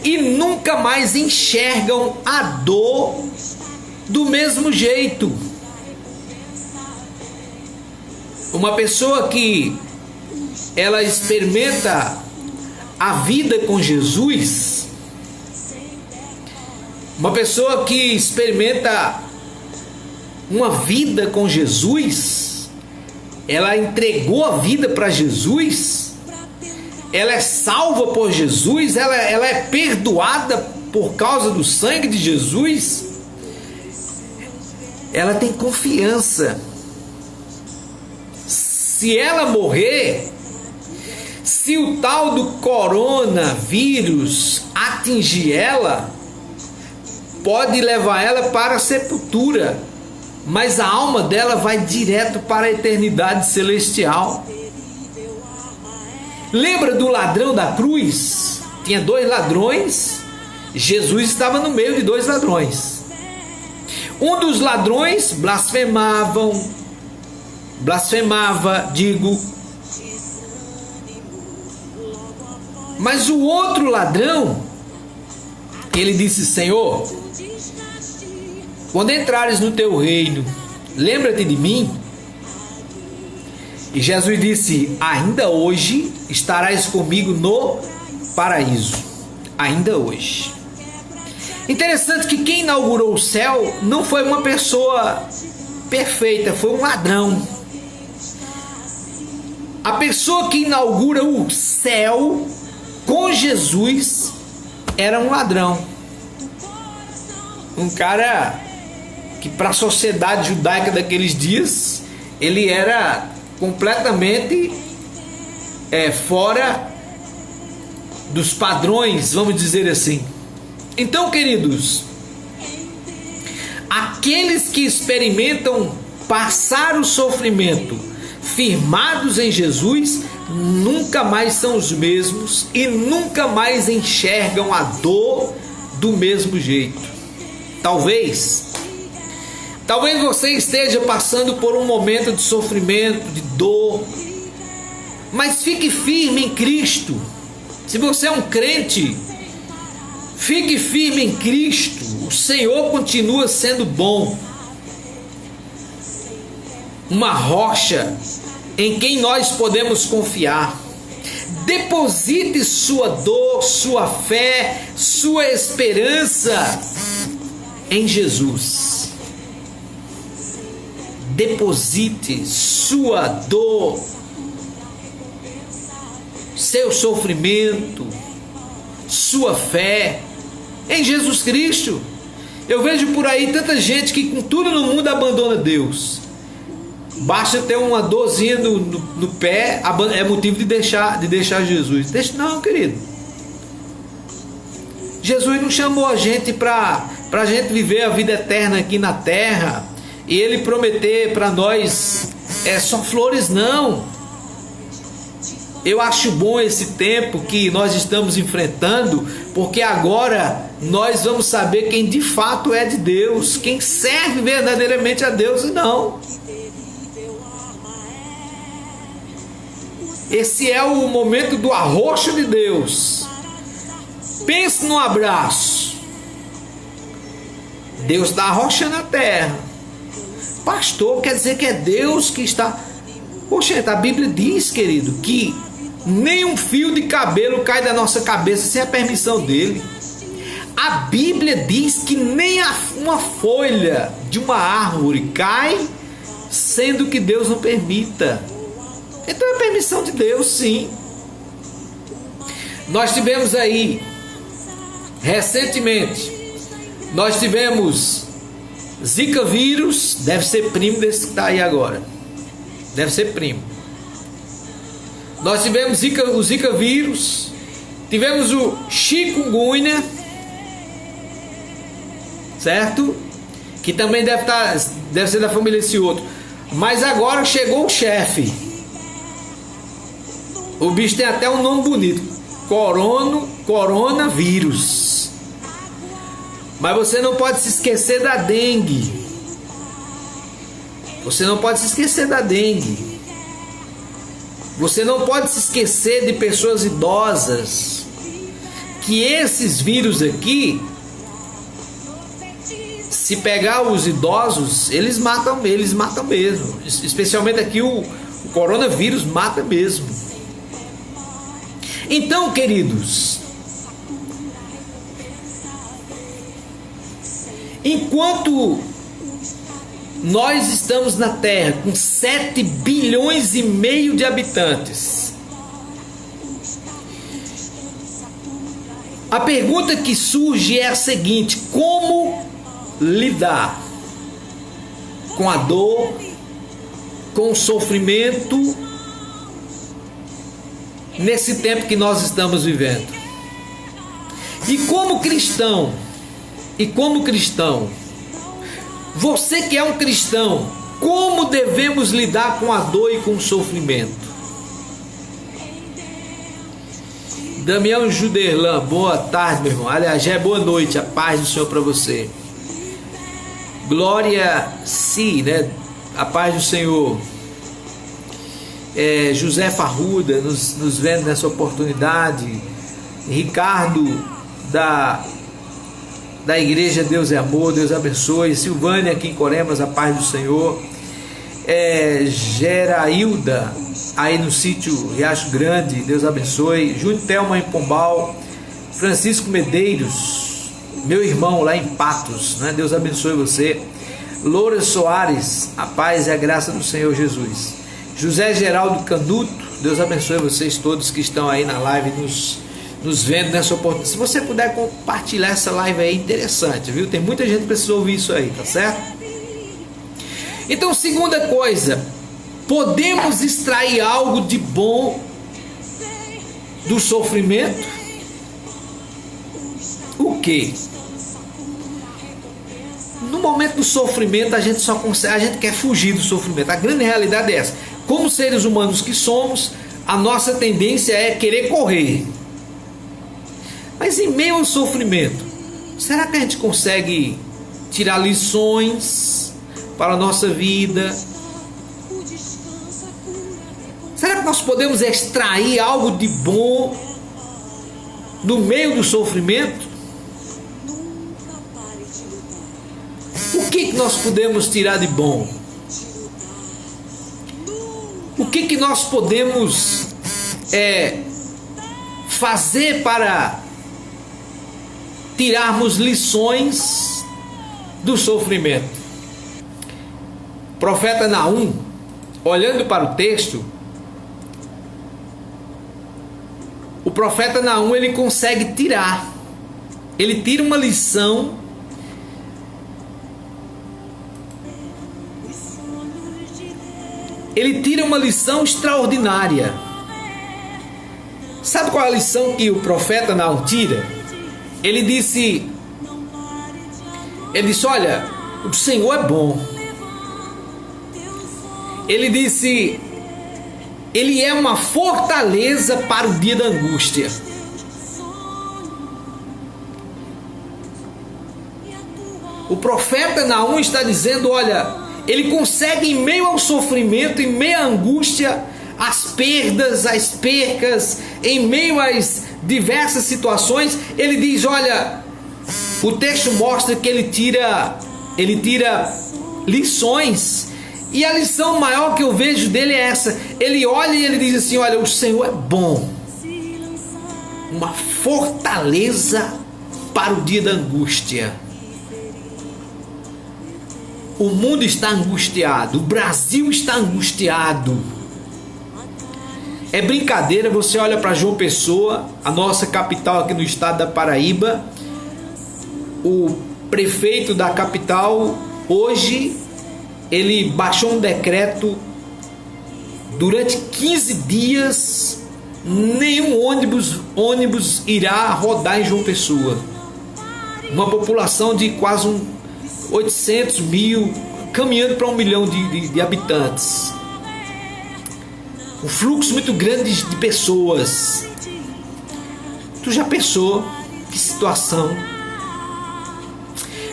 Speaker 2: e nunca mais enxergam a dor do mesmo jeito. Uma pessoa que ela experimenta a vida com Jesus, uma pessoa que experimenta uma vida com Jesus, ela entregou a vida para Jesus, ela é salva por Jesus, ela é perdoada por causa do sangue de Jesus, ela tem confiança. Se ela morrer, se o tal do coronavírus atingir ela, pode levar ela para a sepultura, mas a alma dela vai direto para a eternidade celestial. Lembra do ladrão da cruz? Tinha 2 ladrões, Jesus estava no meio de 2 ladrões. Um dos ladrões blasfemava, mas o outro ladrão, ele disse: Senhor, quando entrares no teu reino, lembra-te de mim. E Jesus disse: ainda hoje estarás comigo no paraíso. Ainda hoje. Interessante que quem inaugurou o céu não foi uma pessoa perfeita, foi um ladrão. A pessoa que inaugura o céu com Jesus era um ladrão. Um cara que para a sociedade judaica daqueles dias, ele era completamente fora dos padrões, vamos dizer assim. Então, queridos, aqueles que experimentam passar o sofrimento firmados em Jesus, nunca mais são os mesmos e nunca mais enxergam a dor do mesmo jeito. Talvez você esteja passando por um momento de sofrimento, de dor, mas fique firme em Cristo. Se você é um crente, fique firme em Cristo. O Senhor continua sendo bom. Uma rocha em quem nós podemos confiar. Deposite sua dor, sua fé, sua esperança em Jesus. Deposite sua dor, seu sofrimento, sua fé em Jesus Cristo. Eu vejo por aí tanta gente que com tudo no mundo abandona Deus. Basta ter uma dorzinha no pé, é motivo de deixar Jesus. Não, querido. Jesus não chamou a gente para a gente viver a vida eterna aqui na terra e Ele prometer para nós só flores, não. Eu acho bom esse tempo que nós estamos enfrentando, porque agora nós vamos saber quem de fato é de Deus, quem serve verdadeiramente a Deus e não. Esse é o momento do arroxo de Deus. Pense no abraço. Deus está arrochando a terra. Pastor, quer dizer que é Deus que está... Poxa, a Bíblia diz, querido, que nem um fio de cabelo cai da nossa cabeça sem a permissão dele. A Bíblia diz que nem uma folha de uma árvore cai, sendo que Deus não permita. Então é permissão de Deus, sim. Nós tivemos aí, recentemente, nós tivemos Zika vírus, deve ser primo desse que está aí agora. Deve ser primo. Nós tivemos o Zika vírus, tivemos o chikungunya, certo? Que também deve ser da família desse outro. Mas agora chegou o chefe. O bicho tem até um nome bonito: coronavírus. Mas você não pode se esquecer da dengue. Você não pode se esquecer da dengue. Você não pode se esquecer de pessoas idosas. Que esses vírus aqui, se pegar os idosos, eles matam mesmo. Especialmente aqui o coronavírus mata mesmo. Então, queridos, enquanto nós estamos na Terra com 7 bilhões e meio de habitantes, a pergunta que surge é a seguinte: como lidar com a dor, com o sofrimento, nesse tempo que nós estamos vivendo? E como cristão, você que é um cristão, como devemos lidar com a dor e com o sofrimento? Damião Juderlan, boa tarde, meu irmão. Aliás, já é boa noite, a paz do Senhor para você. Glória, sim, né? A paz do Senhor. José Farruda nos vendo nessa oportunidade. Ricardo da Igreja Deus é Amor, Deus abençoe. Silvânia aqui em Coremas, a paz do Senhor. Gerailda, aí no sítio Riacho Grande, Deus abençoe. Júnior Telma em Pombal. Francisco Medeiros, meu irmão lá em Patos, né? Deus abençoe você. Loura Soares, a paz e a graça do Senhor Jesus. José Geraldo Canuto, Deus abençoe vocês todos que estão aí na live nos vendo nessa oportunidade. Se você puder compartilhar essa live aí, interessante, viu? Tem muita gente que precisa ouvir isso aí, tá certo? Então, segunda coisa, podemos extrair algo de bom do sofrimento? O que? No momento do sofrimento a gente quer fugir do sofrimento. A grande realidade é essa. Como seres humanos que somos, a nossa tendência é querer correr. Mas em meio ao sofrimento, será que a gente consegue tirar lições para a nossa vida? Será que nós podemos extrair algo de bom no meio do sofrimento? O que nós podemos tirar de bom? O que nós podemos fazer para tirarmos lições do sofrimento? O profeta Naum, olhando para o texto, o profeta Naum, ele consegue tirar, ele tira uma lição. Ele tira uma lição extraordinária. Sabe qual é a lição que o profeta Naum tira? Ele disse, olha, o Senhor é bom. Ele disse, Ele é uma fortaleza para o dia da angústia. O profeta Naum está dizendo, olha, ele consegue, em meio ao sofrimento, em meio à angústia, às perdas, às percas, em meio às diversas situações, ele diz, olha, o texto mostra que ele tira lições, e a lição maior que eu vejo dele é essa. Ele olha e ele diz assim, olha, o Senhor é bom, uma fortaleza para o dia da angústia. O mundo está angustiado, o Brasil está angustiado. É brincadeira, você olha para João Pessoa, a nossa capital aqui no estado da Paraíba, o prefeito da capital, hoje, ele baixou um decreto, durante 15 dias, nenhum ônibus irá rodar em João Pessoa. Uma população de quase 800 mil, caminhando para 1 milhão de habitantes. Um fluxo muito grande de pessoas. Tu já pensou que situação?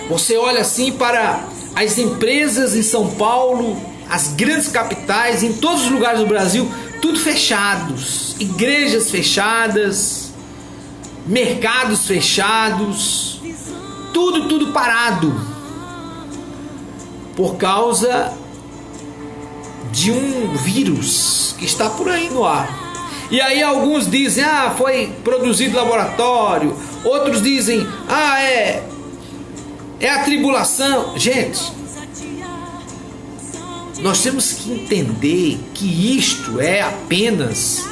Speaker 2: Você olha assim para as empresas em São Paulo, as grandes capitais, em todos os lugares do Brasil, tudo fechados, igrejas fechadas, mercados fechados, tudo parado, por causa de um vírus que está por aí no ar. E aí alguns dizem, foi produzido no laboratório, outros dizem, é a tribulação. Gente, nós temos que entender que isto é apenas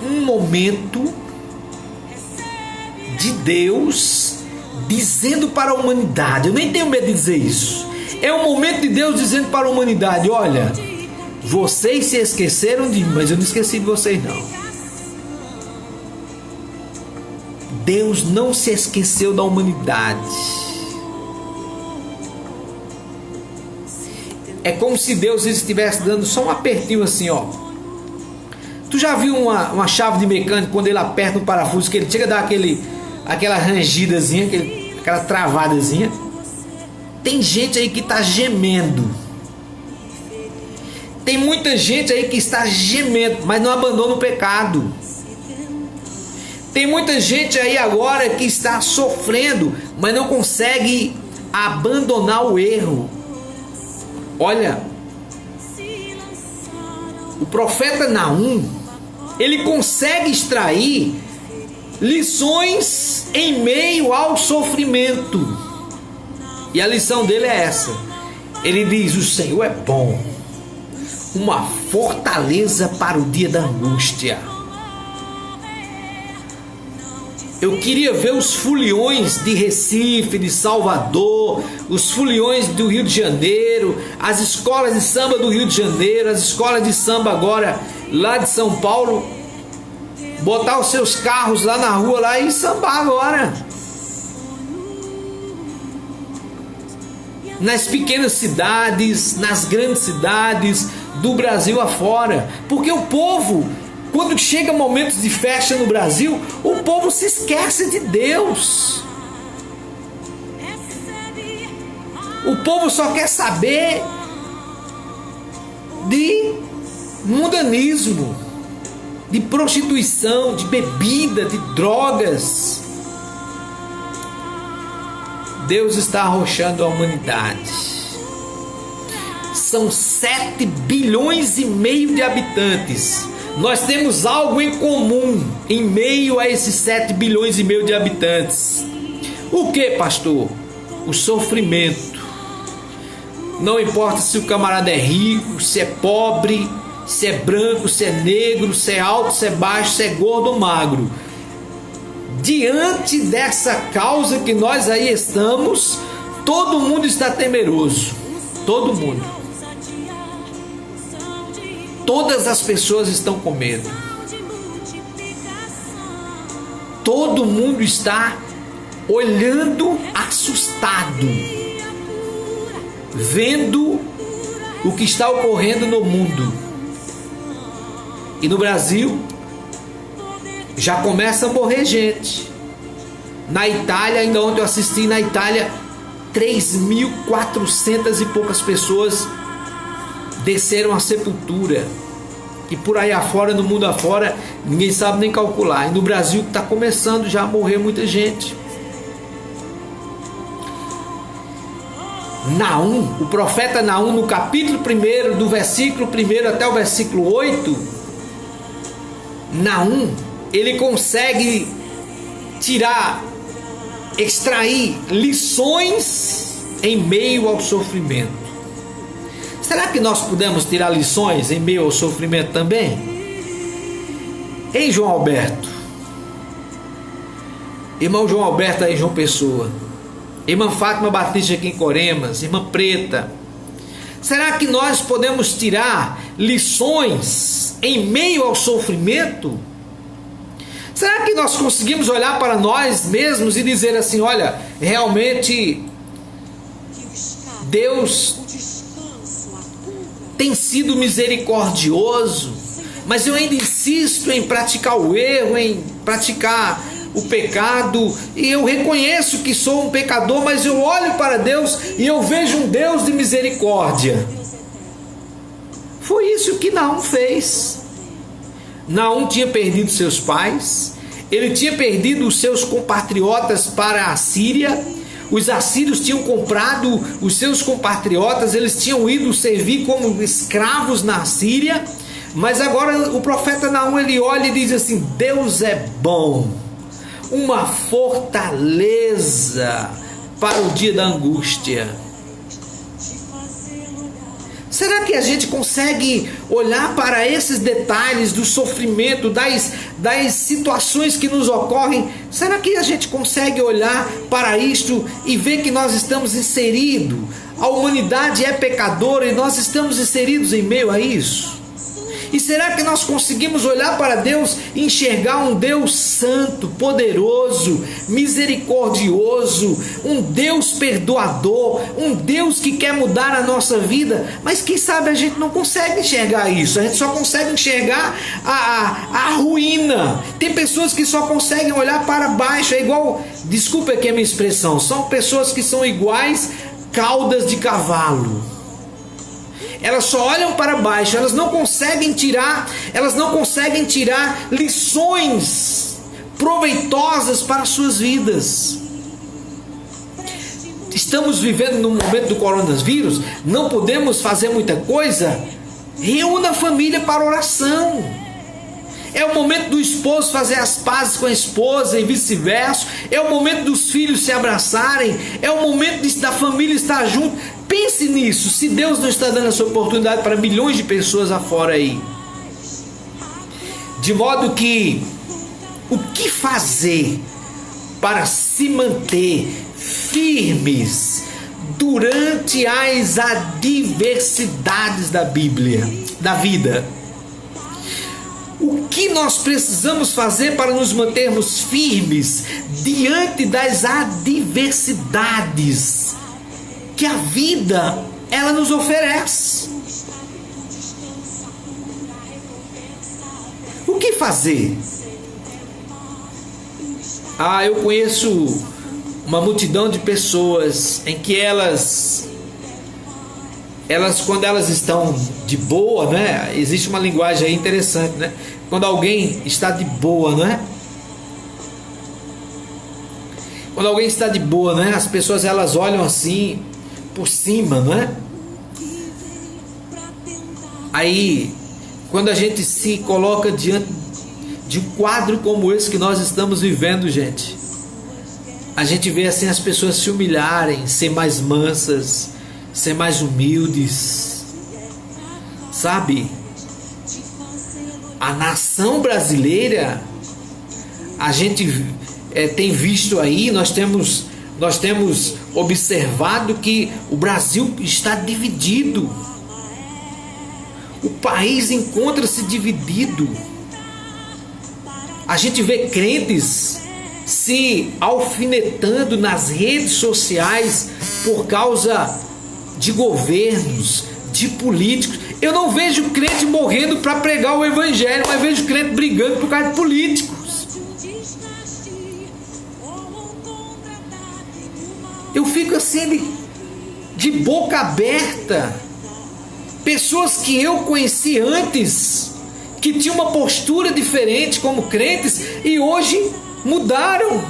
Speaker 2: um momento de Deus dizendo para a humanidade. Eu nem tenho medo de dizer isso. É um momento de Deus dizendo para a humanidade, olha, vocês se esqueceram de mim, mas eu não esqueci de vocês não. Deus não se esqueceu da humanidade. É como se Deus estivesse dando só um apertinho assim, ó. Tu já viu uma chave de mecânico, quando ele aperta um parafuso, que ele chega a dar aquela rangidazinha, aquela travadazinha? Tem gente aí que está gemendo. Tem muita gente aí que está gemendo, mas não abandona o pecado. Tem muita gente aí agora que está sofrendo, mas não consegue abandonar o erro. Olha, o profeta Naum, ele consegue extrair lições em meio ao sofrimento. E a lição dele é essa. Ele diz: o Senhor é bom, uma fortaleza para o dia da angústia. Eu queria ver os foliões de Recife, de Salvador, os foliões do Rio de Janeiro, as escolas de samba do Rio de Janeiro, as escolas de samba agora lá de São Paulo, botar os seus carros lá na rua lá e sambar agora. Nas pequenas cidades, nas grandes cidades do Brasil afora, porque o povo, quando chega momentos de festa no Brasil, o povo se esquece de Deus. O povo só quer saber de mundanismo, de prostituição, de bebida, de drogas. Deus está arrochando a humanidade. São 7,5 bilhões de habitantes. Nós temos algo em comum em meio a esses 7,5 bilhões de habitantes. O que, pastor? O sofrimento. Não importa se o camarada é rico, se é pobre, se é branco, se é negro, se é alto, se é baixo, se é gordo ou magro. Diante dessa causa que nós aí estamos, todo mundo está temeroso. Todo mundo. Todas as pessoas estão com medo. Todo mundo está olhando assustado, vendo o que está ocorrendo no mundo. E no Brasil já começa a morrer gente. Na Itália, ainda ontem eu assisti, na Itália 3.400 e poucas pessoas desceram à sepultura. E por aí afora, no mundo afora, ninguém sabe nem calcular. E no Brasil está começando já a morrer muita gente. Naum, o profeta Naum, no capítulo 1, do versículo 1 até o versículo 8, Naum, ele consegue extrair lições em meio ao sofrimento. Será que nós podemos tirar lições em meio ao sofrimento também? Ei, João Alberto, irmão João Alberto aí, João Pessoa, irmã Fátima Batista aqui em Coremas, irmã Preta, será que nós podemos tirar lições em meio ao sofrimento? Será que nós conseguimos olhar para nós mesmos e dizer assim: olha, realmente Deus tem sido misericordioso, mas eu ainda insisto em praticar o erro, em praticar o pecado, e eu reconheço que sou um pecador, mas eu olho para Deus e eu vejo um Deus de misericórdia. Foi isso que Naum fez. Naum tinha perdido seus pais, ele tinha perdido os seus compatriotas para a Síria. Os assírios tinham comprado os seus compatriotas, eles tinham ido servir como escravos na Síria. Mas agora o profeta Naum, ele olha e diz assim: Deus é bom, uma fortaleza para o dia da angústia. Será que a gente consegue olhar para esses detalhes do sofrimento, das situações que nos ocorrem? Será que a gente consegue olhar para isto e ver que nós estamos inseridos? A humanidade é pecadora e nós estamos inseridos em meio a isso? E será que nós conseguimos olhar para Deus e enxergar um Deus santo, poderoso, misericordioso, um Deus perdoador, um Deus que quer mudar a nossa vida? Mas quem sabe a gente não consegue enxergar isso, a gente só consegue enxergar a ruína. Tem pessoas que só conseguem olhar para baixo, é igual, desculpa aqui a minha expressão, são pessoas que são iguais caudas de cavalo. Elas só olham para baixo, elas não conseguem tirar lições proveitosas para as suas vidas. Estamos vivendo no momento do coronavírus, não podemos fazer muita coisa. Reúna a família para oração. É o momento do esposo fazer as pazes com a esposa e vice-versa. É o momento dos filhos se abraçarem. É o momento da família estar junto. Pense nisso, se Deus não está dando essa oportunidade para milhões de pessoas afora aí. De modo que, o que fazer para se manter firmes durante as adversidades da Bíblia, da vida? O que nós precisamos fazer para nos mantermos firmes diante das adversidades que a vida ela nos oferece? O que fazer? Eu conheço uma multidão de pessoas em que elas quando elas estão de boa, né? Existe uma linguagem aí interessante, né? Quando alguém está de boa, né? Quando alguém está de boa, né? As pessoas elas olham assim por cima, né? Aí, quando a gente se coloca diante de um quadro como esse que nós estamos vivendo, gente, a gente vê assim as pessoas se humilharem, ser mais mansas, ser mais humildes, sabe? A nação brasileira, a gente tem visto aí, nós temos observado que o Brasil está dividido. O país encontra-se dividido. A gente vê crentes se alfinetando nas redes sociais por causa de governos, de políticos. Eu não vejo crente morrendo para pregar o evangelho, mas vejo crente brigando por causa de políticos. Eu fico assim de boca aberta. Pessoas que eu conheci antes, que tinham uma postura diferente como crentes e hoje mudaram.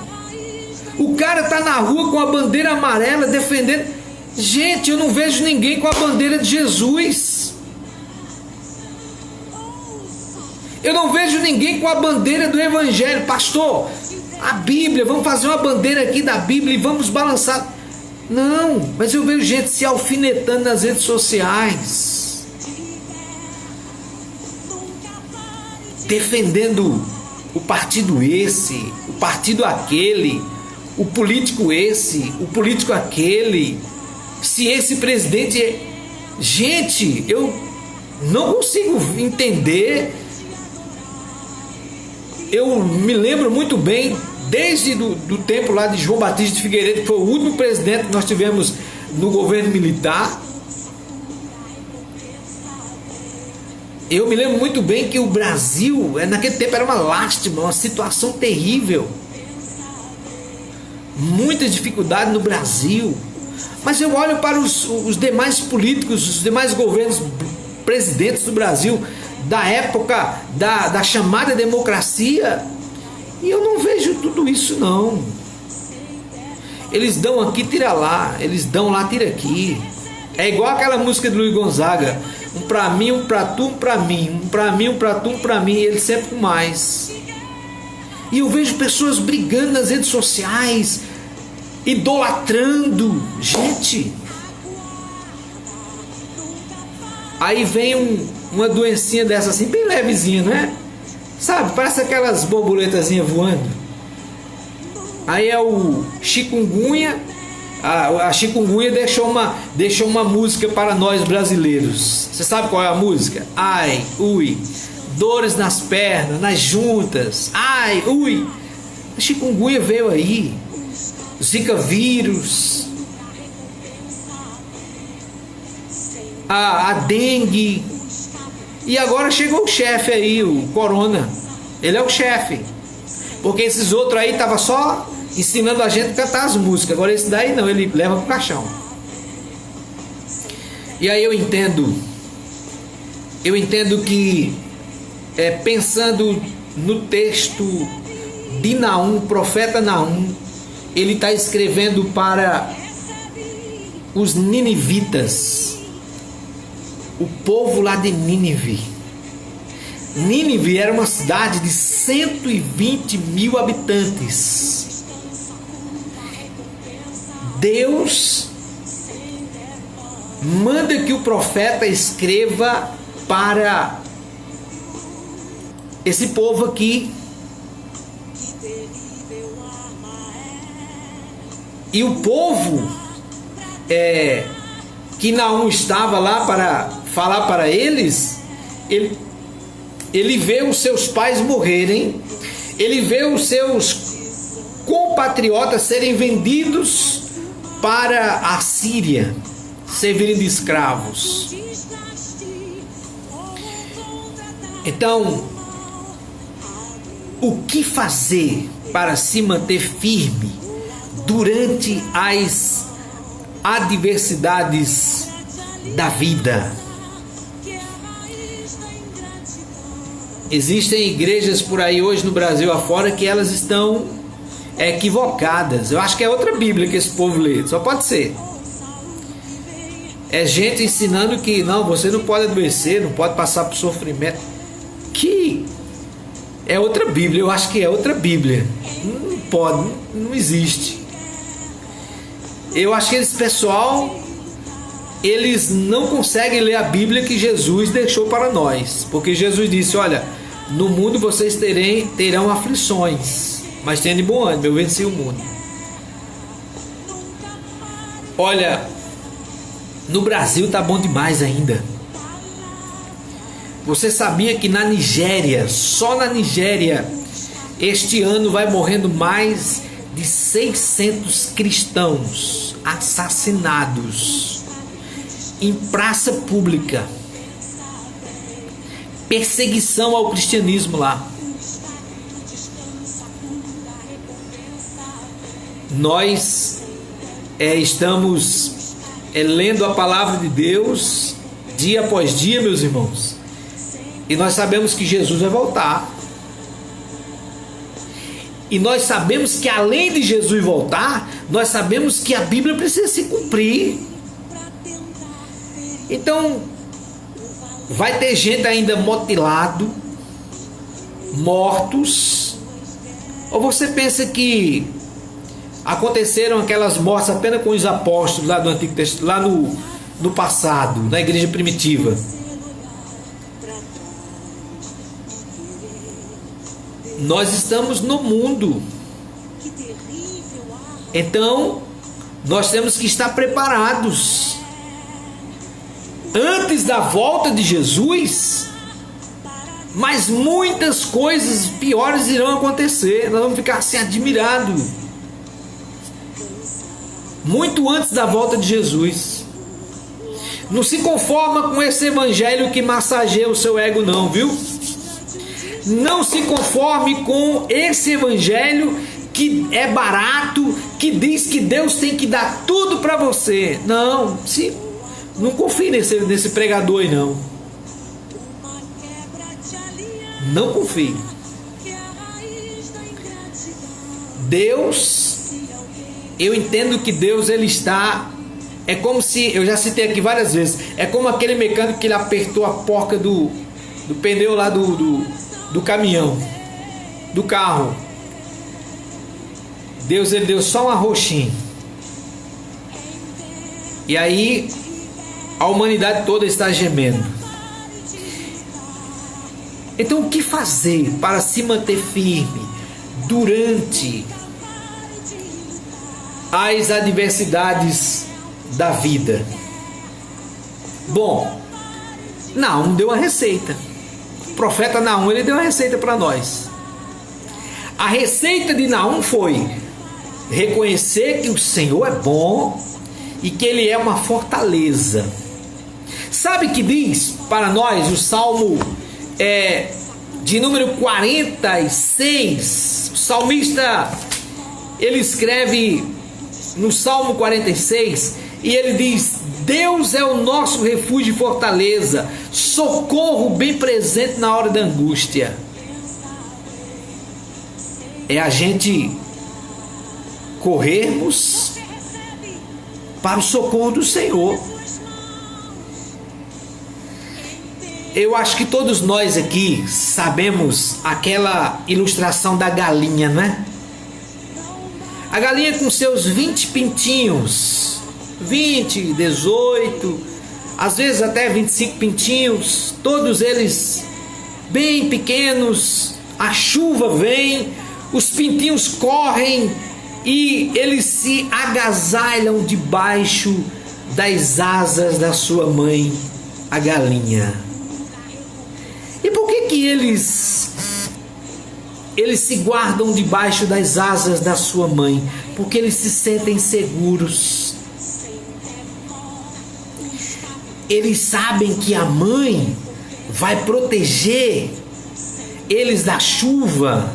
Speaker 2: O cara está na rua com a bandeira amarela defendendo. Gente, eu não vejo ninguém com a bandeira de Jesus. Eu não vejo ninguém com a bandeira do evangelho. Pastor, a Bíblia, vamos fazer uma bandeira aqui da Bíblia e vamos balançar. Não, mas eu vejo gente se alfinetando nas redes sociais, defendendo o partido esse, o partido aquele, o político esse, o político aquele. Se esse presidente é... Gente, eu não consigo entender. Eu me lembro muito bem, desde do tempo lá de João Batista de Figueiredo, que foi o último presidente que nós tivemos no governo militar. Eu me lembro muito bem que o Brasil, naquele tempo, era uma lástima, uma situação terrível. Muita dificuldade no Brasil. Mas eu olho para os demais políticos, os demais governos, presidentes do Brasil, da época da chamada democracia, e eu não vejo tudo isso não. Eles dão aqui, tira lá, eles dão lá, tira aqui. É igual aquela música do Luiz Gonzaga, um pra mim, um pra tu, um pra mim, um pra mim, um pra tu, um pra mim, ele sempre com mais. E eu vejo pessoas brigando nas redes sociais, idolatrando, gente. Aí vem uma doencinha dessa assim, bem levezinha, não é? Sabe, parece aquelas borboletazinhas voando. Aí é o chikungunya. A chikungunya deixou uma música para nós brasileiros. Você sabe qual é a música? Ai, ui, dores nas pernas, nas juntas. Ai, ui. A chikungunya veio aí. Zika vírus, a dengue, e agora chegou o chefe aí, o corona. Ele é o chefe, porque esses outros aí estavam só ensinando a gente a cantar as músicas. Agora esse daí não, ele leva pro caixão. E aí eu entendo que pensando no texto de Naum, o profeta Naum, ele está escrevendo para os ninivitas, o povo lá de Nínive. Nínive era uma cidade de 120 mil habitantes. Deus manda que o profeta escreva para esse povo aqui. E o povo que Naum estava lá para falar para eles, ele vê os seus pais morrerem, ele vê os seus compatriotas serem vendidos para a Síria, servirem de escravos. Então, o que fazer para se manter firme durante as adversidades da vida? Existem igrejas por aí hoje no Brasil afora que elas estão equivocadas. Eu acho que é outra Bíblia que esse povo lê, só pode ser. É gente ensinando que não, você não pode adoecer, não pode passar por sofrimento. Que é outra Bíblia, eu acho que é outra Bíblia. Não pode, não existe. Eu acho que esse pessoal, eles não conseguem ler a Bíblia que Jesus deixou para nós. Porque Jesus disse, olha, no mundo vocês terão aflições, mas tenham de bom ânimo, eu venci o mundo. Olha, no Brasil tá bom demais ainda. Você sabia que na Nigéria, só na Nigéria, este ano vai morrendo mais de 600 cristãos assassinados em praça pública? Perseguição ao cristianismo lá. Nós estamos lendo a palavra de Deus dia após dia, meus irmãos, e nós sabemos que Jesus vai voltar. E nós sabemos que além de Jesus voltar, nós sabemos que a Bíblia precisa se cumprir. Então, vai ter gente ainda mutilado, mortos. Ou você pensa que aconteceram aquelas mortes apenas com os apóstolos lá do Antigo Testamento, lá no passado, na igreja primitiva? Nós estamos no mundo. Então, nós temos que estar preparados. Antes da volta de Jesus, mas muitas coisas piores irão acontecer. Nós vamos ficar assim admirados. Muito antes da volta de Jesus. Não se conforma com esse evangelho que massageia o seu ego não, viu? Não se conforme com esse evangelho que é barato, que diz que Deus tem que dar tudo para você. Não confie nesse pregador aí não. Não confie. Deus, eu entendo que Deus ele está, é como se, eu já citei aqui várias vezes, é como aquele mecânico que ele apertou a porca do pneu lá do caminhão, do carro. Deus ele deu só um arroxinho. E aí a humanidade toda está gemendo. Então o que fazer para se manter firme durante as adversidades da vida? Bom, Naum deu uma receita. O profeta Naum ele deu uma receita para nós. A receita de Naum foi reconhecer que o Senhor é bom e que Ele é uma fortaleza. Sabe que diz para nós o Salmo de número 46? O salmista ele escreve no Salmo 46 e ele diz: Deus é o nosso refúgio e fortaleza, socorro bem presente na hora da angústia. é a gente corrermos para o socorro do Senhor. Eu acho que todos nós aqui sabemos aquela ilustração da galinha, né? A galinha com seus 20 pintinhos, 20, 18, às vezes até 25 pintinhos, todos eles bem pequenos. A chuva vem, os pintinhos correm e eles se agasalham debaixo das asas da sua mãe, a galinha. E por que eles se guardam debaixo das asas da sua mãe? Porque eles se sentem seguros. Eles sabem que a mãe vai proteger eles da chuva.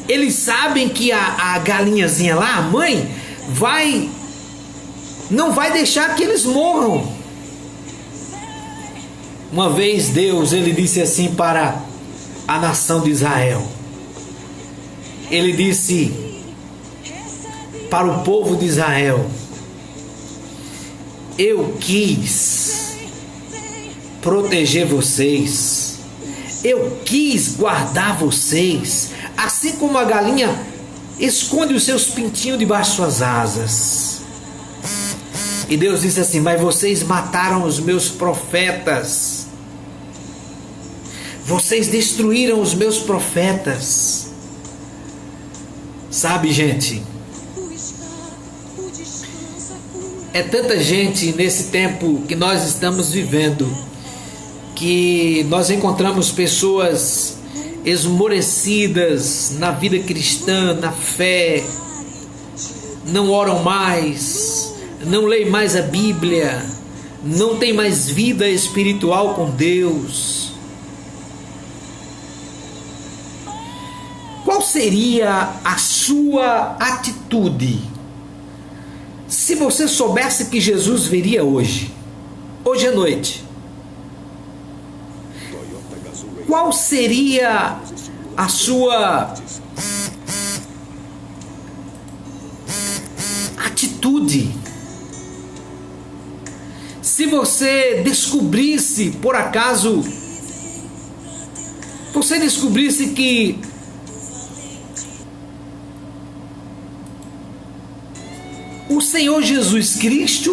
Speaker 2: Eles sabem que a galinhazinha lá, a mãe, não vai deixar que eles morram. Uma vez Deus, ele disse assim para a nação de Israel. Ele disse para o povo de Israel: eu quis proteger vocês, eu quis guardar vocês, assim como a galinha esconde os seus pintinhos debaixo de suas asas. E Deus disse assim: mas vocês mataram os meus profetas, vocês destruíram os meus profetas. Sabe, gente, é tanta gente nesse tempo que nós estamos vivendo, que nós encontramos pessoas esmorecidas na vida cristã, na fé, não oram mais, não leem mais a Bíblia, não tem mais vida espiritual com Deus. Qual seria a sua atitude se você soubesse que Jesus viria hoje à noite? Qual seria a sua atitude se você descobrisse, por acaso, que o Senhor Jesus Cristo,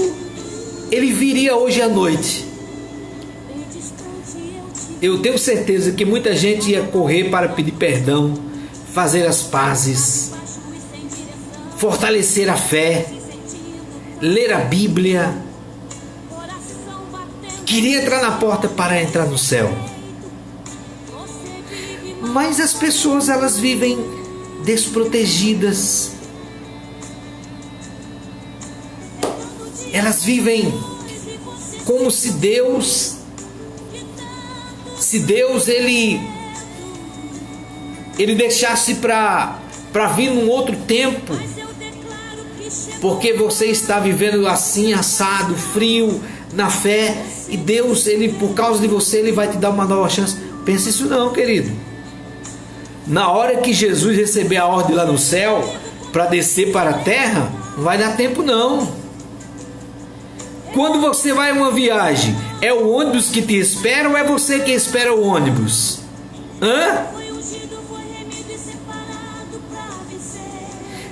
Speaker 2: ele viria hoje à noite? Eu tenho certeza que muita gente ia correr para pedir perdão, fazer as pazes, fortalecer a fé, ler a Bíblia, queria entrar na porta para entrar no céu. Mas as pessoas, elas vivem desprotegidas. Elas vivem como se Deus ele deixasse para vir num outro tempo, porque você está vivendo assim, assado, frio na fé, e Deus, ele, por causa de você, ele vai te dar uma nova chance. Pensa isso não, querido. Na hora que Jesus receber a ordem lá no céu para descer para a terra, não vai dar tempo não. Quando você vai a uma viagem, é o ônibus que te espera ou é você que espera o ônibus?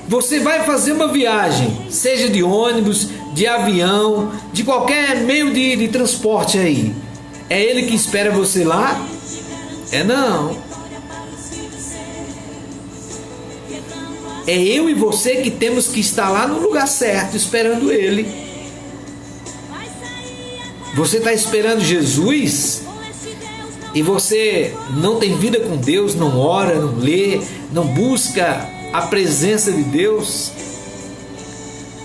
Speaker 2: Você vai fazer uma viagem, seja de ônibus, de avião, de qualquer meio de transporte aí. É ele que espera você lá? É não. É eu e você que temos que estar lá no lugar certo, esperando ele. Você está esperando Jesus e você não tem vida com Deus, não ora, não lê, não busca a presença de Deus?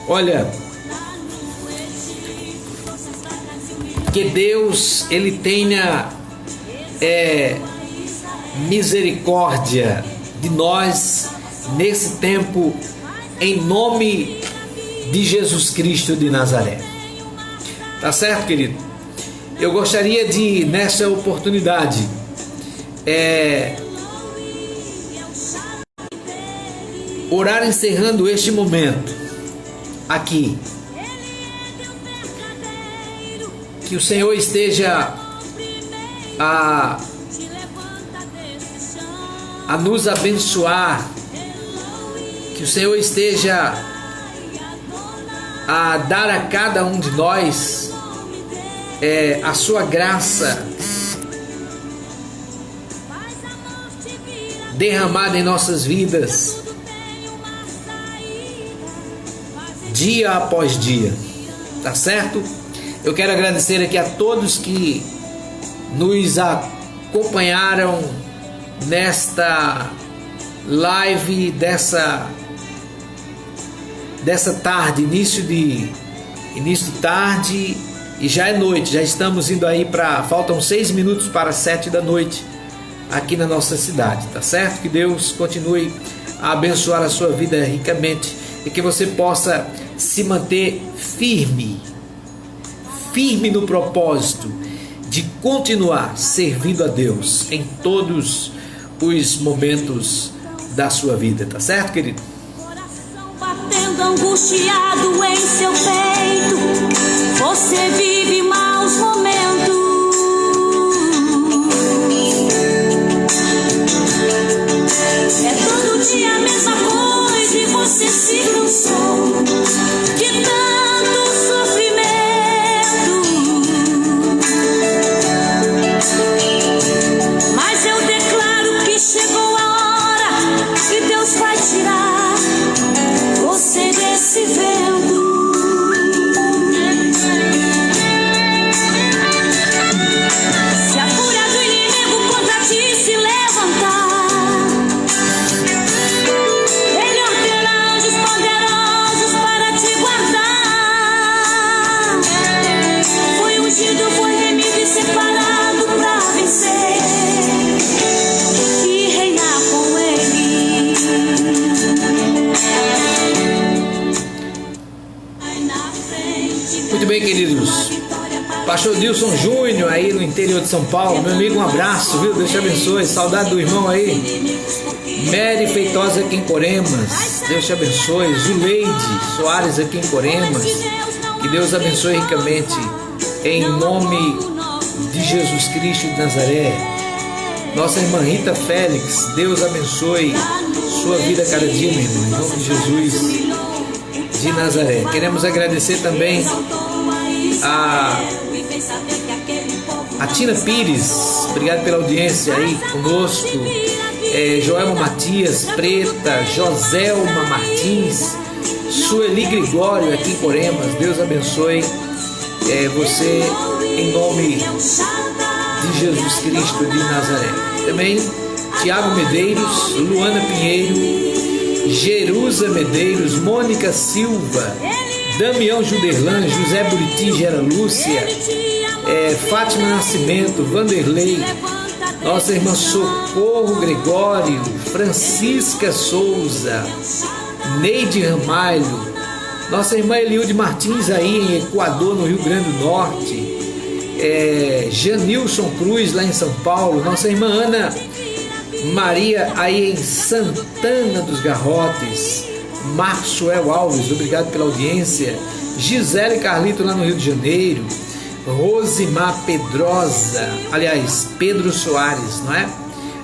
Speaker 2: Olha, que Deus, ele tenha misericórdia de nós nesse tempo, em nome de Jesus Cristo de Nazaré. Tá certo, querido? Eu gostaria de, nessa oportunidade, orar encerrando este momento aqui. Que o Senhor esteja a nos abençoar, que o Senhor esteja a dar a cada um de nós a sua graça derramada em nossas vidas, dia após dia, tá certo? Eu quero agradecer aqui a todos que nos acompanharam nesta live dessa tarde, início de tarde, e já é noite, já estamos indo aí faltam 6 minutos para 7 da noite aqui na nossa cidade, tá certo? Que Deus continue a abençoar a sua vida ricamente e que você possa se manter firme no propósito de continuar servindo a Deus em todos os momentos da sua vida, tá certo, querido?
Speaker 1: Coração batendo angustiado em seu peito, você vive maus momentos. É todo dia a mesma coisa e você se cansou de tanto sofrimento. Mas eu declaro que chegou a hora que Deus vai tirar você desse vento. Se a fúria do inimigo contra ti se levantar, Ele ordena anjos poderosos para te guardar. Foi ungido, foi remido e separado para vencer e reinar com Ele.
Speaker 2: Muito bem, queridos. Pastor Dilson Júnior aí no interior de São Paulo, meu amigo, um abraço, viu? Deus te abençoe, saudade do irmão aí. Mary Feitosa aqui em Coremas, Deus te abençoe. Zuleide Soares aqui em Coremas, que Deus abençoe ricamente, em nome de Jesus Cristo de Nazaré. Nossa irmã Rita Félix, Deus abençoe sua vida cada dia, meu irmão, em nome de Jesus de Nazaré. Queremos agradecer também a Tina Pires, obrigado pela audiência aí conosco. Joelma Matias, Preta, Joselma Martins, Sueli Gregório aqui em Coremas, Deus abençoe você em nome de Jesus Cristo de Nazaré. Também Tiago Medeiros, Luana Pinheiro, Jerusa Medeiros, Mônica Silva, Damião Juderlan, José Buriti, Gera Lúcia, Fátima Nascimento, Vanderlei, nossa irmã Socorro Gregório, Francisca Souza, Neide Ramalho, nossa irmã Eliude Martins aí em Equador, no Rio Grande do Norte, Janilson Cruz lá em São Paulo, nossa irmã Ana Maria aí em Santana dos Garrotes, Marsuel Alves, obrigado pela audiência, Gisele Carlito lá no Rio de Janeiro, Rosimar Pedrosa, aliás, Pedro Soares, não é?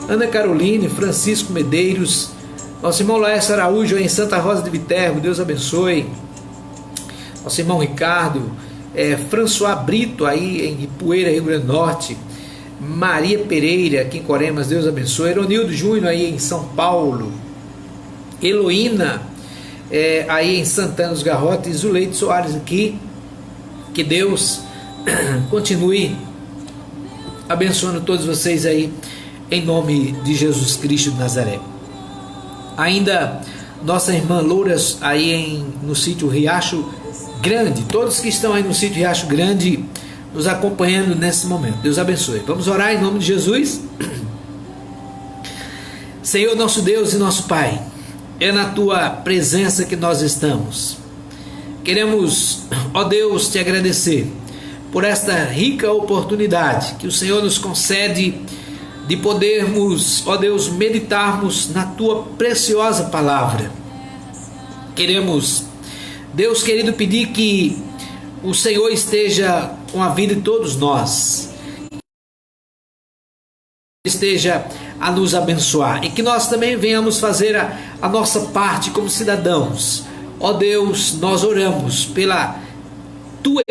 Speaker 2: Ana Caroline, Francisco Medeiros, nosso irmão Laércio Araújo em Santa Rosa de Viterbo, Deus abençoe. Nosso irmão Ricardo, François Brito aí em Ipueira, Rio Grande do Norte, Maria Pereira aqui em Coremas, Deus abençoe. Eronildo Júnior aí em São Paulo, Heloína aí em Santana dos Garrotes, Zuleide Soares aqui. Que Deus continue abençoando todos vocês aí em nome de Jesus Cristo de Nazaré. Ainda nossa irmã Louras aí no sítio Riacho Grande, todos que estão aí no sítio Riacho Grande nos acompanhando nesse momento, Deus abençoe. Vamos orar em nome de Jesus. Senhor nosso Deus e nosso Pai, é na Tua presença que nós estamos. Queremos, ó Deus, Te agradecer por esta rica oportunidade que o Senhor nos concede de podermos, ó Deus, meditarmos na Tua preciosa palavra. Queremos, Deus querido, pedir que o Senhor esteja com a vida de todos nós, esteja a nos abençoar e que nós também venhamos fazer a nossa parte como cidadãos. Ó Deus, nós oramos pela tua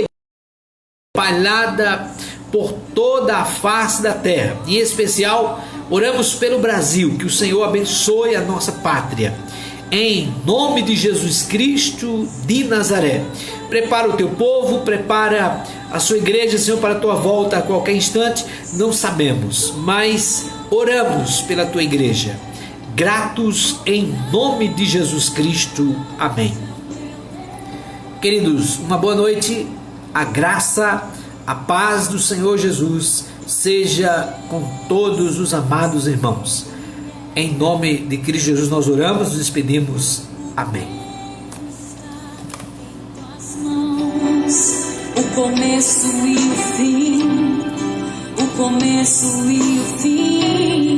Speaker 2: espalhada por toda a face da terra, em especial oramos pelo Brasil, que o Senhor abençoe a nossa pátria, em nome de Jesus Cristo de Nazaré. Prepara o teu povo, prepara a sua igreja, Senhor, para a tua volta a qualquer instante, não sabemos, mas oramos pela tua igreja, gratos em nome de Jesus Cristo, amém. Queridos, uma boa noite, a graça, a paz do Senhor Jesus seja com todos os amados irmãos. Em nome de Cristo Jesus nós oramos, nos despedimos, amém.
Speaker 1: O começo e o fim, o começo e o fim.